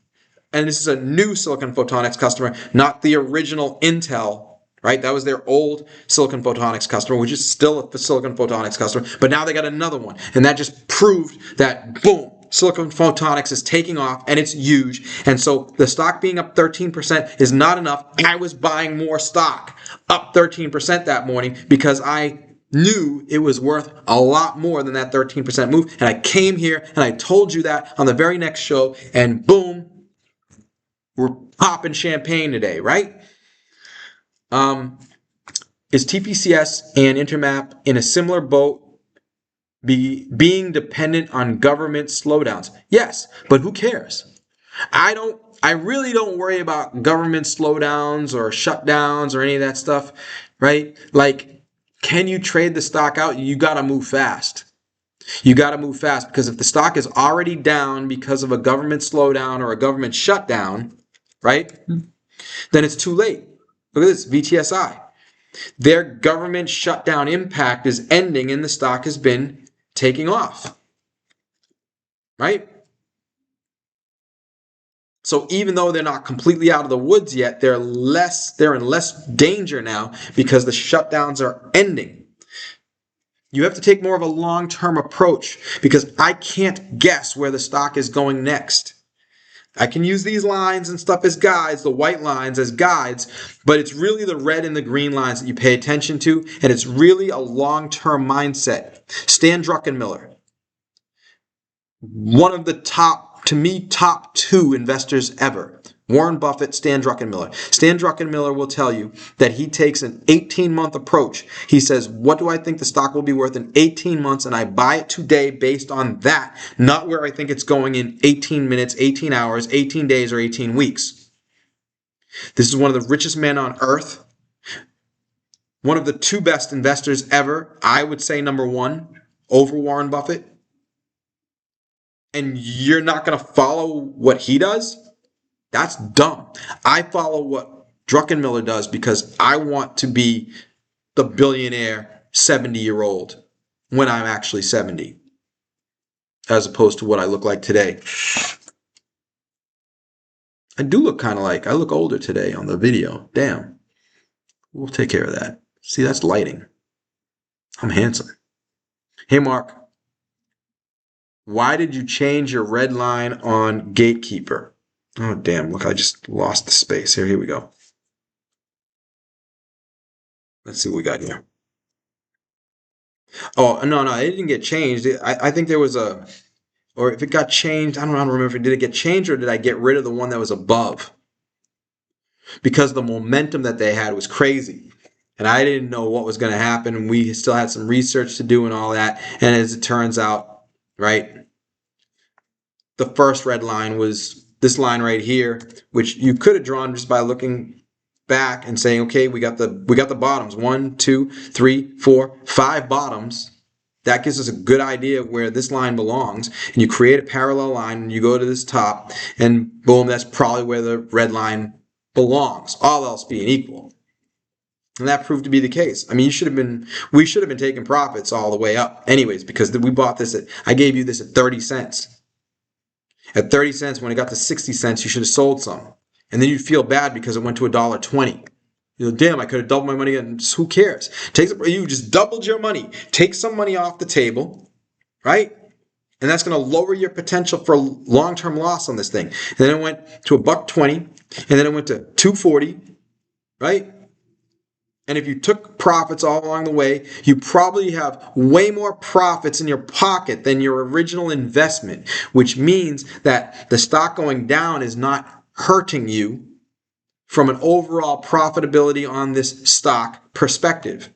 And this is a new silicon photonics customer, not the original Intel, right? That was their old silicon photonics customer, which is still a silicon photonics customer, but now they got another one. And that just proved that, boom, silicon photonics is taking off and it's huge. And so the stock being up 13% is not enough. I was buying more stock up 13% that morning because I knew it was worth a lot more than that 13% move. And I came here and I told you that on the very next show, and boom, we're popping champagne today, right? Is TPCS and Intermap in a similar boat, being dependent on government slowdowns? Yes, but who cares? I really don't worry about government slowdowns or shutdowns or any of that stuff, right? Like, can you trade the stock out? You got to move fast. You got to move fast because if the stock is already down because of a government slowdown or a government shutdown, right? Then it's too late. Look at this, VTSI. Their government shutdown impact is ending and the stock has been taking off, right? So even though they're not completely out of the woods yet, they're in less danger now because the shutdowns are ending. You have to take more of a long-term approach because I can't guess where the stock is going next. I can use these lines and stuff as guides, the white lines as guides, but it's really the red and the green lines that you pay attention to, and it's really a long-term mindset. Stan Druckenmiller, one of the top, to me, top two investors ever. Warren Buffett, Stan Druckenmiller. Stan Druckenmiller will tell you that he takes an 18-month approach. He says, what do I think the stock will be worth in 18 months? And I buy it today based on that, not where I think it's going in 18 minutes, 18 hours, 18 days, or 18 weeks. This is one of the richest men on earth. One of the two best investors ever. I would say number one over Warren Buffett. And you're not going to follow what he does? That's dumb. I follow what Druckenmiller does because I want to be the billionaire 70-year-old when I'm actually 70, as opposed to what I look like today. I do look kind of I look older today on the video. Damn. We'll take care of that. See, that's lighting. I'm handsome. Hey, Mark. Why did you change your red line on Gatekeeper? Oh, damn. Look, I just lost the space. Here we go. Let's see what we got here. Oh, no, it didn't get changed. I think there was or if it got changed, I don't remember if it did get changed or did I get rid of the one that was above? Because the momentum that they had was crazy. And I didn't know what was going to happen. And we still had some research to do and all that. And as it turns out, right, the first red line was this line right here, which you could have drawn just by looking back and saying, okay, we got the bottoms. 1, 2, 3, 4, 5 bottoms. That gives us a good idea of where this line belongs. And you create a parallel line and you go to this top and boom, that's probably where the red line belongs, all else being equal. And that proved to be the case. I mean, we should have been taking profits all the way up anyways, because we bought this I gave you this at 30 cents. At 30 cents, when it got to 60 cents, you should have sold some. And then you'd feel bad because it went to $1.20. You know, damn, I could have doubled my money again. Who cares? You just doubled your money. Take some money off the table, right? And that's going to lower your potential for long-term loss on this thing. And then it went to $1.20, and then it went to $2.40, right? And if you took profits all along the way, you probably have way more profits in your pocket than your original investment, which means that the stock going down is not hurting you from an overall profitability on this stock perspective.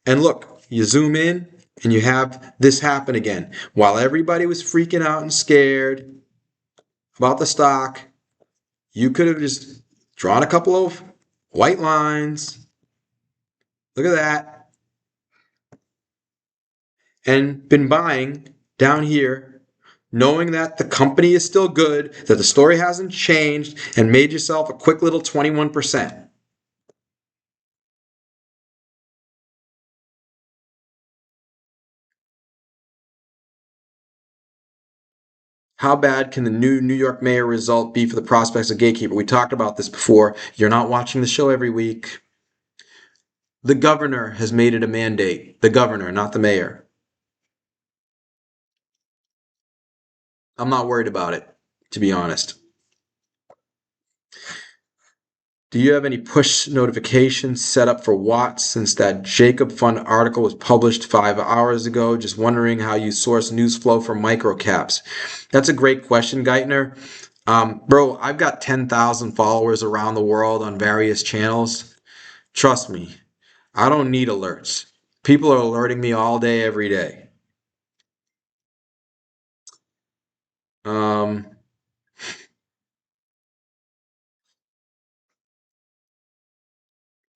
And look, you zoom in and you have this happen again. While everybody was freaking out and scared about the stock, you could have just drawn a couple of white lines. Look at that. And been buying down here, knowing that the company is still good, that the story hasn't changed, and made yourself a quick little 21%. How bad can the new New York mayor result be for the prospects of Gatekeeper? We talked about this before. You're not watching the show every week. The governor has made it a mandate. The governor, not the mayor. I'm not worried about it, to be honest. Do you have any push notifications set up for Watts since that Jacob Fund article was published 5 hours ago? Just wondering how you source news flow for microcaps. That's a great question, Geithner. Bro, I've got 10,000 followers around the world on various channels. Trust me, I don't need alerts. People are alerting me all day, every day.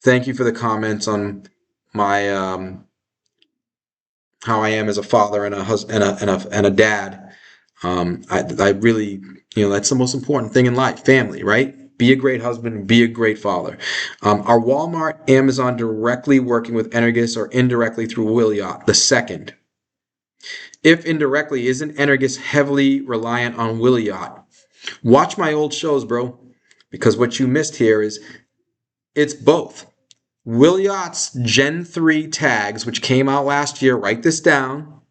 Thank you for the comments on my how I am as a father and a husband and a dad. I really That's the most important thing in life, family, right? Be a great husband, be a great father. Are Walmart, Amazon directly working with Energus or indirectly through Williot? The second. If indirectly, isn't Energus heavily reliant on Williot? Watch my old shows, bro, because what you missed here is it's both. Williot's Gen 3 tags, which came out last year, write this down,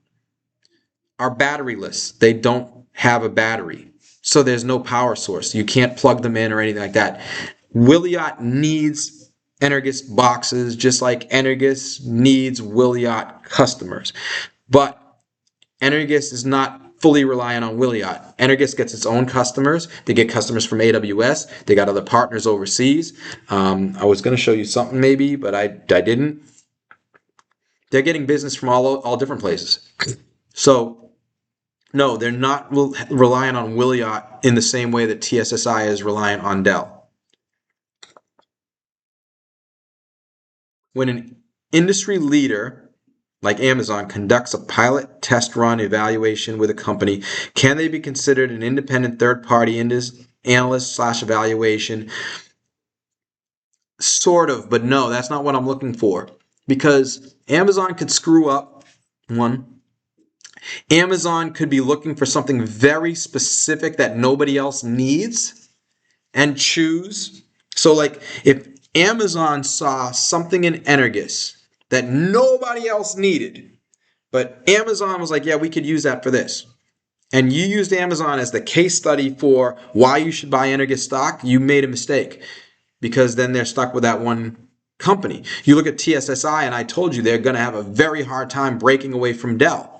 are batteryless. They don't have a battery. So there's no power source. You can't plug them in or anything like that. Williot needs Energus boxes just like Energus needs Williot customers. But Energus is not fully reliant on Williot. Energus gets its own customers. They get customers from AWS. They got other partners overseas. I was going to show you something maybe, but I didn't. They're getting business from all different places. So, no, they're not reliant on Williot in the same way that TSSI is reliant on Dell. When an industry leader like Amazon conducts a pilot test run evaluation with a company, can they be considered an independent third-party analyst / evaluation? Sort of, but no, that's not what I'm looking for. Because Amazon could screw up. One, Amazon could be looking for something very specific that nobody else needs and choose. So like if Amazon saw something in Energus that nobody else needed, but Amazon was like, yeah, we could use that for this. And you used Amazon as the case study for why you should buy Energus stock, you made a mistake because then they're stuck with that one company. You look at TSSI and I told you they're going to have a very hard time breaking away from Dell.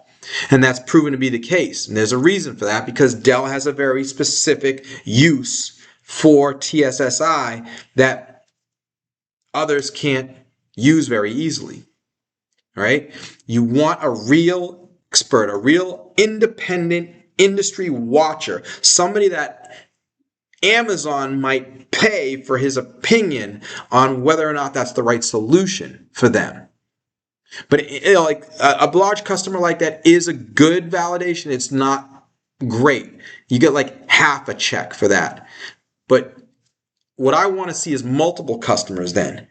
And that's proven to be the case. And there's a reason for that because Dell has a very specific use for TSSI that others can't use very easily. Right? You want a real expert, a real independent industry watcher, somebody that Amazon might pay for his opinion on whether or not that's the right solution for them. But like a large customer like that is a good validation. It's not great. You get like half a check for that. But what I want to see is multiple customers then.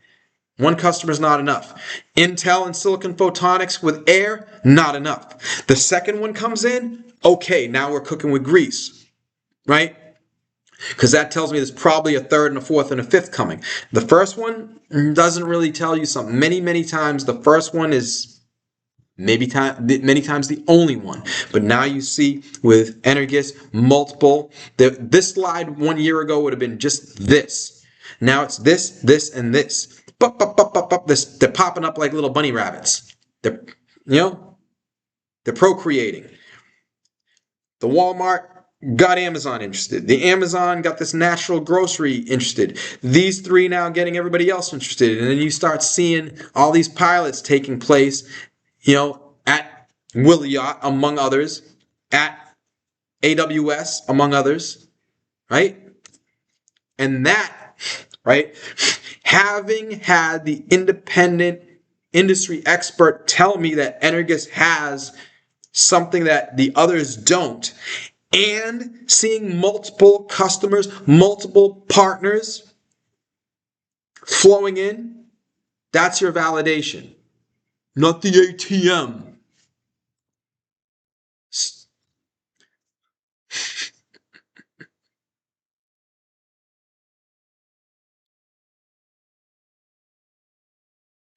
One customer is not enough. Intel and silicon photonics with air, not enough. The second one comes in, okay, now we're cooking with grease, right? Because that tells me there's probably a third and a fourth and a fifth coming. The first one doesn't really tell you something. Many times the first one is many times the only one. But now you see with Energus, multiple. This slide 1 year ago would have been just this. Now it's this, and this. They're popping up like little bunny rabbits. They're procreating. The Walmart got Amazon interested. The Amazon got this natural grocery interested. These three now getting everybody else interested. And then you start seeing all these pilots taking place, at Williot, among others, at AWS, among others, right? And that, right? Having had the independent industry expert tell me that Energus has something that the others don't, and seeing multiple customers, multiple partners flowing in, that's your validation, not the ATM.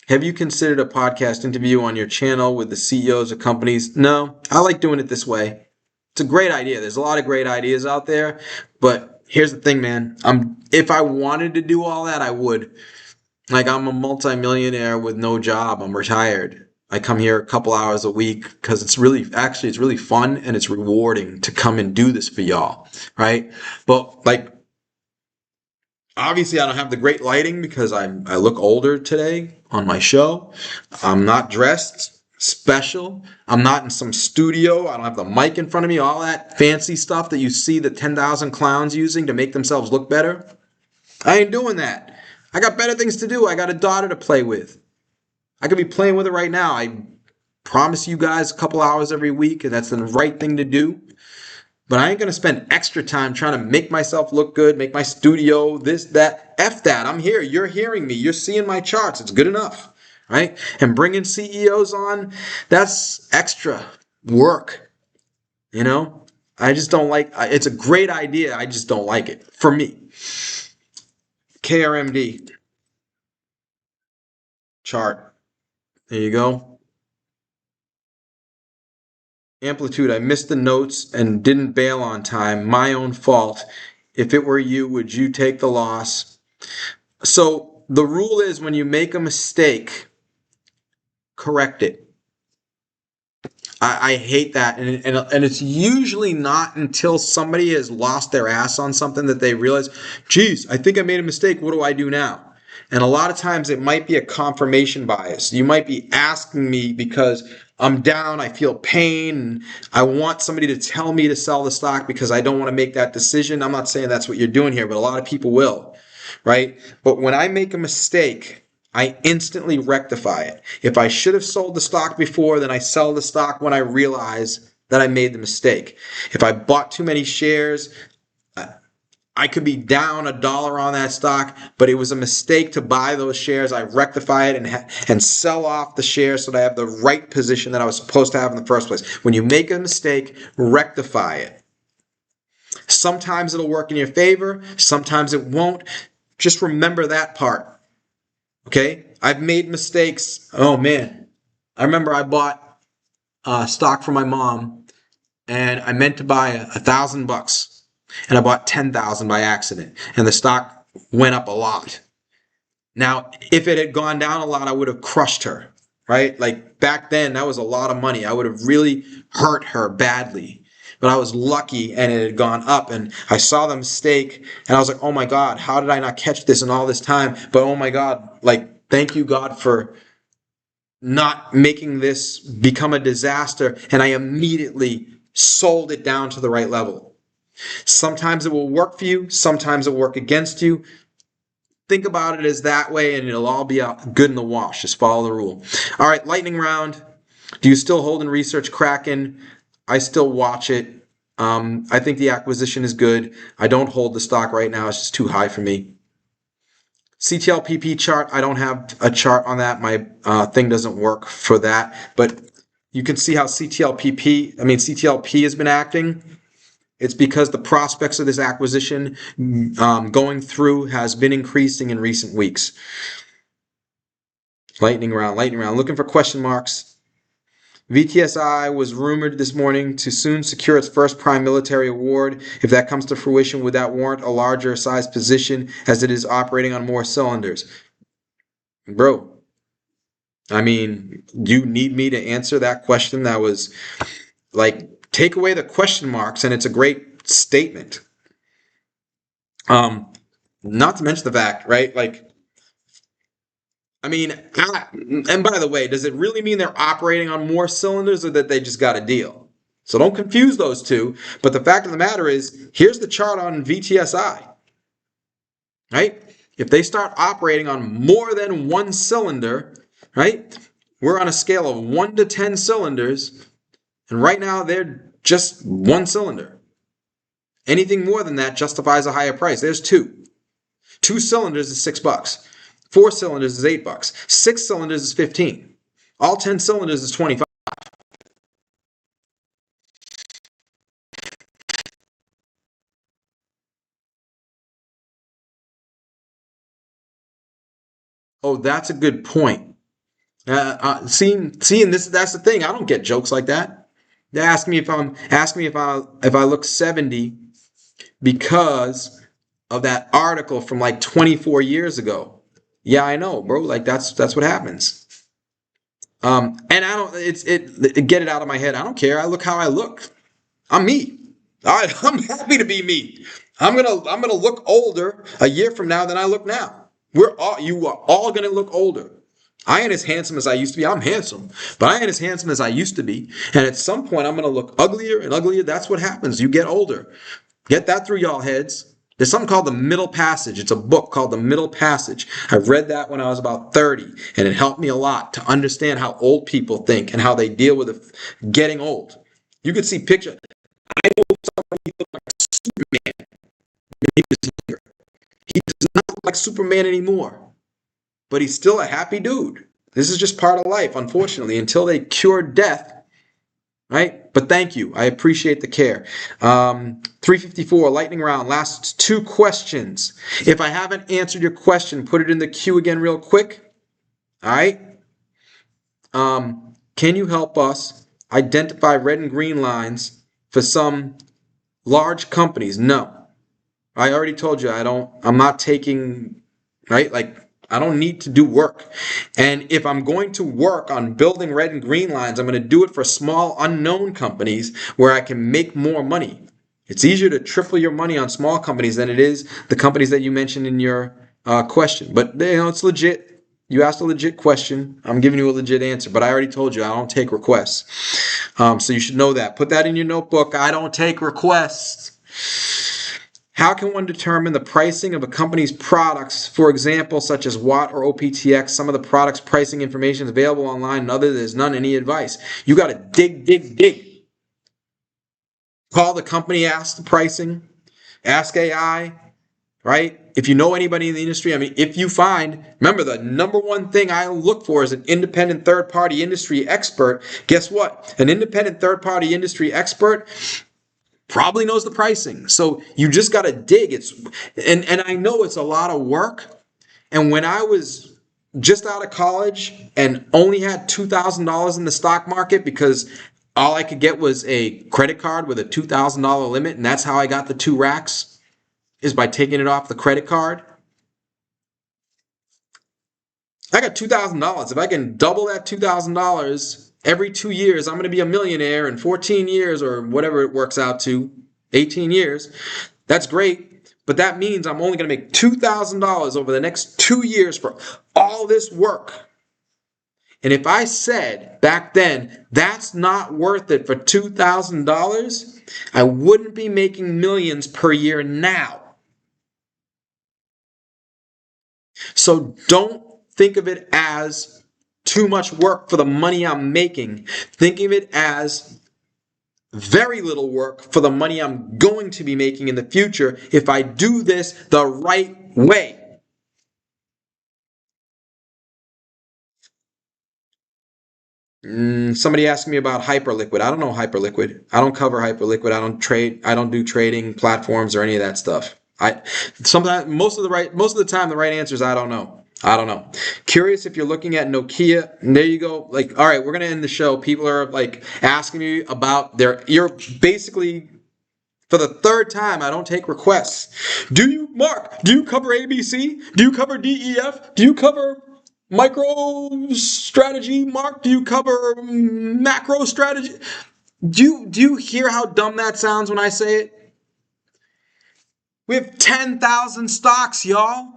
Have you considered a podcast interview on your channel with the CEOs of companies? No, I like doing it this way. It's a great idea. There's a lot of great ideas out there, but here's the thing, man. If I wanted to do all that, I would. Like, I'm a multimillionaire with no job. I'm retired. I come here a couple hours a week because it's really fun and it's rewarding to come and do this for y'all, right? But like, obviously I don't have the great lighting because I look older today on my show. I'm not dressed special. I'm not in some studio. I don't have the mic in front of me, all that fancy stuff that you see the 10,000 clowns using to make themselves look better. I ain't doing that. I got better things to do. I got a daughter to play with. I could be playing with her right now. I promise you guys a couple hours every week, and that's the right thing to do. But I ain't going to spend extra time trying to make myself look good, make my studio, this, that. F that. I'm here. You're hearing me. You're seeing my charts. It's good enough, right? And bringing CEOs on, that's extra work, you know? I just don't like, it's a great idea. I just don't like it for me. KRMD chart. There you go. Amplitude, I missed the notes and didn't bail on time. My own fault. If it were you, would you take the loss? So the rule is when you make a mistake, correct it. I hate that. And it's usually not until somebody has lost their ass on something that they realize, geez, I think I made a mistake. What do I do now? And a lot of times it might be a confirmation bias. You might be asking me because I'm down, I feel pain, and I want somebody to tell me to sell the stock because I don't want to make that decision. I'm not saying that's what you're doing here, but a lot of people will, right? But when I make a mistake, I instantly rectify it. If I should have sold the stock before, then I sell the stock when I realize that I made the mistake. If I bought too many shares, I could be down $1 on that stock, but it was a mistake to buy those shares. I rectify it and sell off the shares so that I have the right position that I was supposed to have in the first place. When you make a mistake, rectify it. Sometimes it'll work in your favor. Sometimes it won't. Just remember that part. Okay? I've made mistakes. Oh, man. I remember I bought stock for my mom, and I meant to buy $1,000. And I bought 10,000 by accident, and the stock went up a lot. Now, if it had gone down a lot, I would have crushed her, right? Like back then, that was a lot of money. I would have really hurt her badly. But I was lucky and it had gone up, and I saw the mistake and I was like, oh my God, how did I not catch this in all this time? But oh my God, like, thank you, God, for not making this become a disaster. And I immediately sold it down to the right level. Sometimes it will work for you. Sometimes it will work against you. Think about it as that way and it'll all be out good in the wash. Just follow the rule. All right, lightning round. Do you still hold and research Kraken? I still watch it. I think the acquisition is good. I don't hold the stock right now. It's just too high for me. CTLPP chart. I don't have a chart on that. My thing doesn't work for that. But you can see how CTLP has been acting. It's because the prospects of this acquisition going through has been increasing in recent weeks. Lightning round. Looking for question marks. VTSI was rumored this morning to soon secure its first prime military award. If that comes to fruition, would that warrant a larger size position as it is operating on more cylinders? Bro, I mean, you need me to answer that question? That was like, take away the question marks and it's a great statement. Not to mention the fact, right? Like, I mean, and by the way, does it really mean they're operating on more cylinders or that they just got a deal? So don't confuse those two. But the fact of the matter is, here's the chart on VTSI, right? If they start operating on more than one cylinder, right? We're on a scale of 1 to 10 cylinders, and right now they're just one cylinder. Anything more than that justifies a higher price. There's 2. 2 cylinders is $6. 4 cylinders is $8. 6 cylinders is 15. All 10 cylinders is 25. Oh, that's a good point. Seeing this, that's the thing. I don't get jokes like that. They ask me if I look 70 because of that article from like 24 years ago. Yeah, I know, bro. Like that's what happens. And I don't. Get it out of my head. I don't care. I look how I look. I'm me. I'm happy to be me. I'm gonna look older a year from now than I look now. You are all gonna look older. I ain't as handsome as I used to be. I'm handsome, but I ain't as handsome as I used to be. And at some point, I'm gonna look uglier and uglier. That's what happens. You get older. Get that through y'all heads. There's something called The Middle Passage. It's a book called The Middle Passage. I read that when I was about 30, and it helped me a lot to understand how old people think and how they deal with getting old. You could see pictures. I know somebody look like Superman when he was younger. He does not look like Superman anymore, but he's still a happy dude. This is just part of life, unfortunately, until they cure death, right? But thank you. I appreciate the care. 354, lightning round, last 2 questions. If I haven't answered your question, put it in the queue again real quick. All right? Can you help us identify red and green lines for some large companies? No. I already told you I'm not taking, right? Like, I don't need to do work. And if I'm going to work on building red and green lines, I'm going to do it for small unknown companies where I can make more money. It's easier to triple your money on small companies than it is the companies that you mentioned in your question. But it's legit. You asked a legit question. I'm giving you a legit answer. But I already told you I don't take requests. So you should know that. Put that in your notebook. I don't take requests. How can one determine the pricing of a company's products, for example, such as Watt or OPTX? Some of the products' pricing information is available online and others there's none. Any advice? You got to dig. Call the company, ask the pricing, ask AI, right? If you know anybody in the industry, I mean, if you find, remember the number one thing I look for is an independent third-party industry expert. Guess what? An independent third-party industry expert probably knows the pricing. So you just got to dig. And I know it's a lot of work. And when I was just out of college and only had $2,000 in the stock market because all I could get was a credit card with a $2,000 limit, and that's how I got the 2 racks, is by taking it off the credit card. I got $2,000. If I can double that $2,000 every 2 years, I'm going to be a millionaire in 14 years or whatever it works out to, 18 years. That's great. But that means I'm only going to make $2,000 over the next 2 years for all this work. And if I said back then, that's not worth it for $2,000, I wouldn't be making millions per year now. So don't think of it as too much work for the money I'm making. Think of it as very little work for the money I'm going to be making in the future if I do this the right way. Somebody asked me about hyperliquid. I don't know hyperliquid. I don't cover hyperliquid. I don't trade. I don't do trading platforms or any of that stuff. Most of the time the right answer is I don't know. I don't know. Curious if you're looking at Nokia. And there you go. Like, all right, we're gonna end the show. People are like asking me about you're basically, for the 3rd time, I don't take requests. Mark, do you cover ABC? Do you cover DEF? Do you cover micro strategy? Mark, do you cover macro strategy? Do you hear how dumb that sounds when I say it? We have 10,000 stocks, y'all.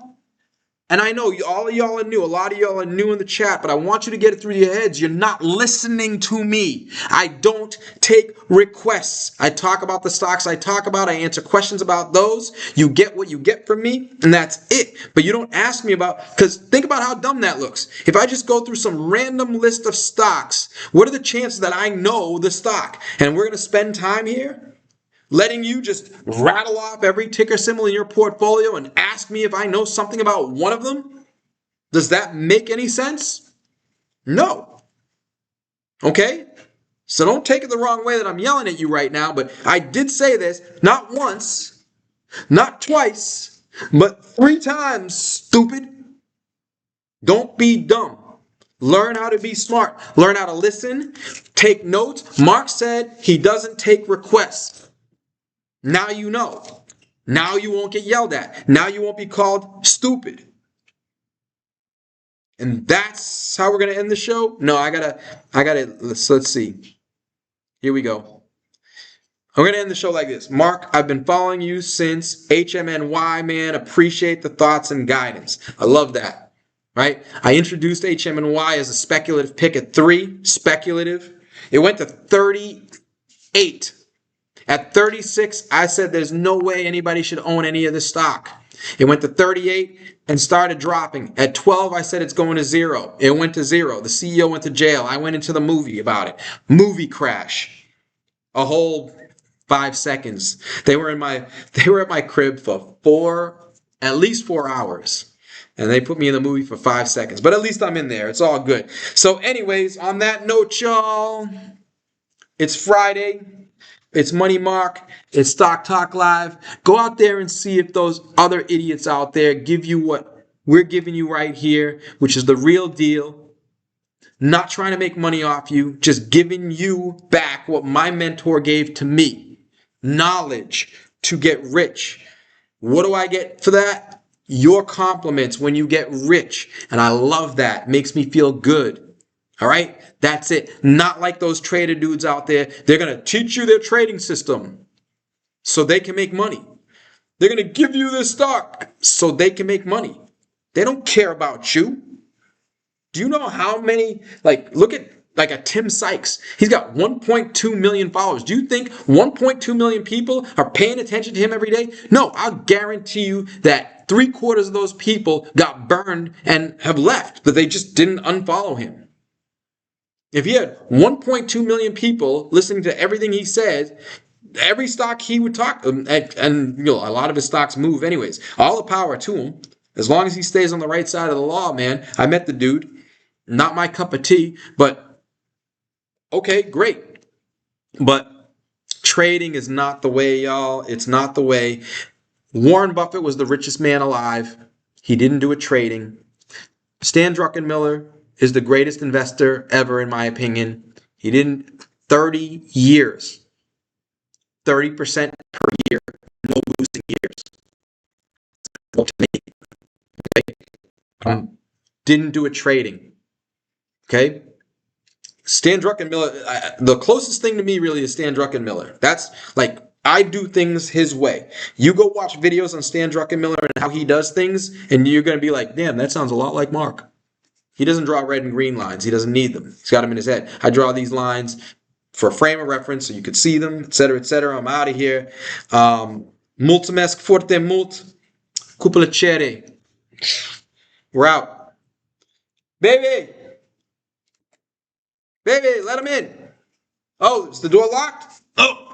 And I know all of y'all are new. A lot of y'all are new in the chat, but I want you to get it through your heads. You're not listening to me. I don't take requests. I talk about the stocks I answer questions about those. You get what you get from me, and that's it. But you don't ask me because think about how dumb that looks. If I just go through some random list of stocks, what are the chances that I know the stock? And we're going to spend time here letting you just rattle off every ticker symbol in your portfolio and ask me if I know something about one of them? Does that make any sense? No. Okay? So don't take it the wrong way that I'm yelling at you right now, but I did say this not once, not twice, but 3 times, stupid. Don't be dumb. Learn how to be smart. Learn how to listen. Take notes. Mark said he doesn't take requests. Now you know. Now you won't get yelled at. Now you won't be called stupid. And that's how we're going to end the show? No, I gotta, let's see. Here we go. I'm going to end the show like this. Mark, I've been following you since HMNY, man. Appreciate the thoughts and guidance. I love that, right? I introduced HMNY as a speculative pick at 3, speculative. It went to 38. At 36, I said there's no way anybody should own any of this stock. It went to 38 and started dropping. At 12, I said it's going to 0. It went to 0. The CEO went to jail. I went into the movie about it. Movie crash. A whole 5 seconds. They were at my crib for at least 4 hours. And they put me in the movie for 5 seconds. But at least I'm in there. It's all good. So anyways, on that note, y'all, it's Friday. It's Money Mark. It's Stock Talk Live. Go out there and see if those other idiots out there give you what we're giving you right here, which is the real deal. Not trying to make money off you, just giving you back what my mentor gave to me. Knowledge to get rich. What do I get for that? Your compliments when you get rich. And I love that. It makes me feel good. All right? That's it. Not like those trader dudes out there. They're going to teach you their trading system so they can make money. They're going to give you this stock so they can make money. They don't care about you. Do you know how many, look at like a Tim Sykes. He's got 1.2 million followers. Do you think 1.2 million people are paying attention to him every day? No, I'll guarantee you that 3/4 of those people got burned and have left, but they just didn't unfollow him. If he had 1.2 million people listening to everything he said, every stock he would talk, and you know, a lot of his stocks move anyways. All the power to him. As long as he stays on the right side of the law, man. I met the dude. Not my cup of tea, but okay, great. But trading is not the way, y'all. It's not the way. Warren Buffett was the richest man alive. He didn't do it trading. Stan Druckenmiller is the greatest investor ever, in my opinion. He didn't 30 years. 30% per year. No losing years. Okay? Didn't do it trading. Okay? Stan Druckenmiller, the closest thing to me really is Stan Druckenmiller. That's like, I do things his way. You go watch videos on Stan Druckenmiller and how he does things, and you're going to be like, damn, that sounds a lot like Mark. He doesn't draw red and green lines. He doesn't need them. He's got them in his head. I draw these lines for a frame of reference so you could see them, etc., etc. I'm out of here. Mulțumesc foarte mult. Cu plăcere. We're out. Baby! Baby, let him in. Oh, is the door locked? Oh,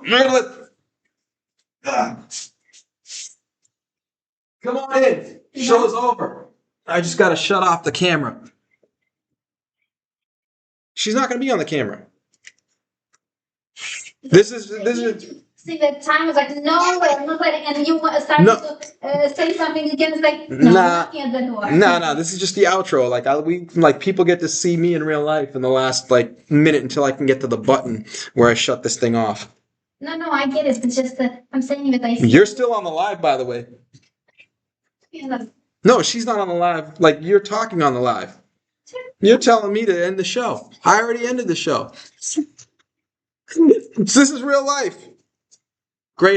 come on in. Show's over. I just got to shut off the camera. She's not going to be on the camera. This is. See, the time was like, no, I'm not letting, and you started to say something again. It's like, no, I'm knocking at the door. No, this is just the outro. Like, people get to see me in real life in the last minute until I can get to the button where I shut this thing off. No, I get it. It's just that I'm saying that I see. You're still on the live, by the way. Yeah, no, she's not on the live. Like, you're talking on the live. You're telling me to end the show. I already ended the show. This is real life.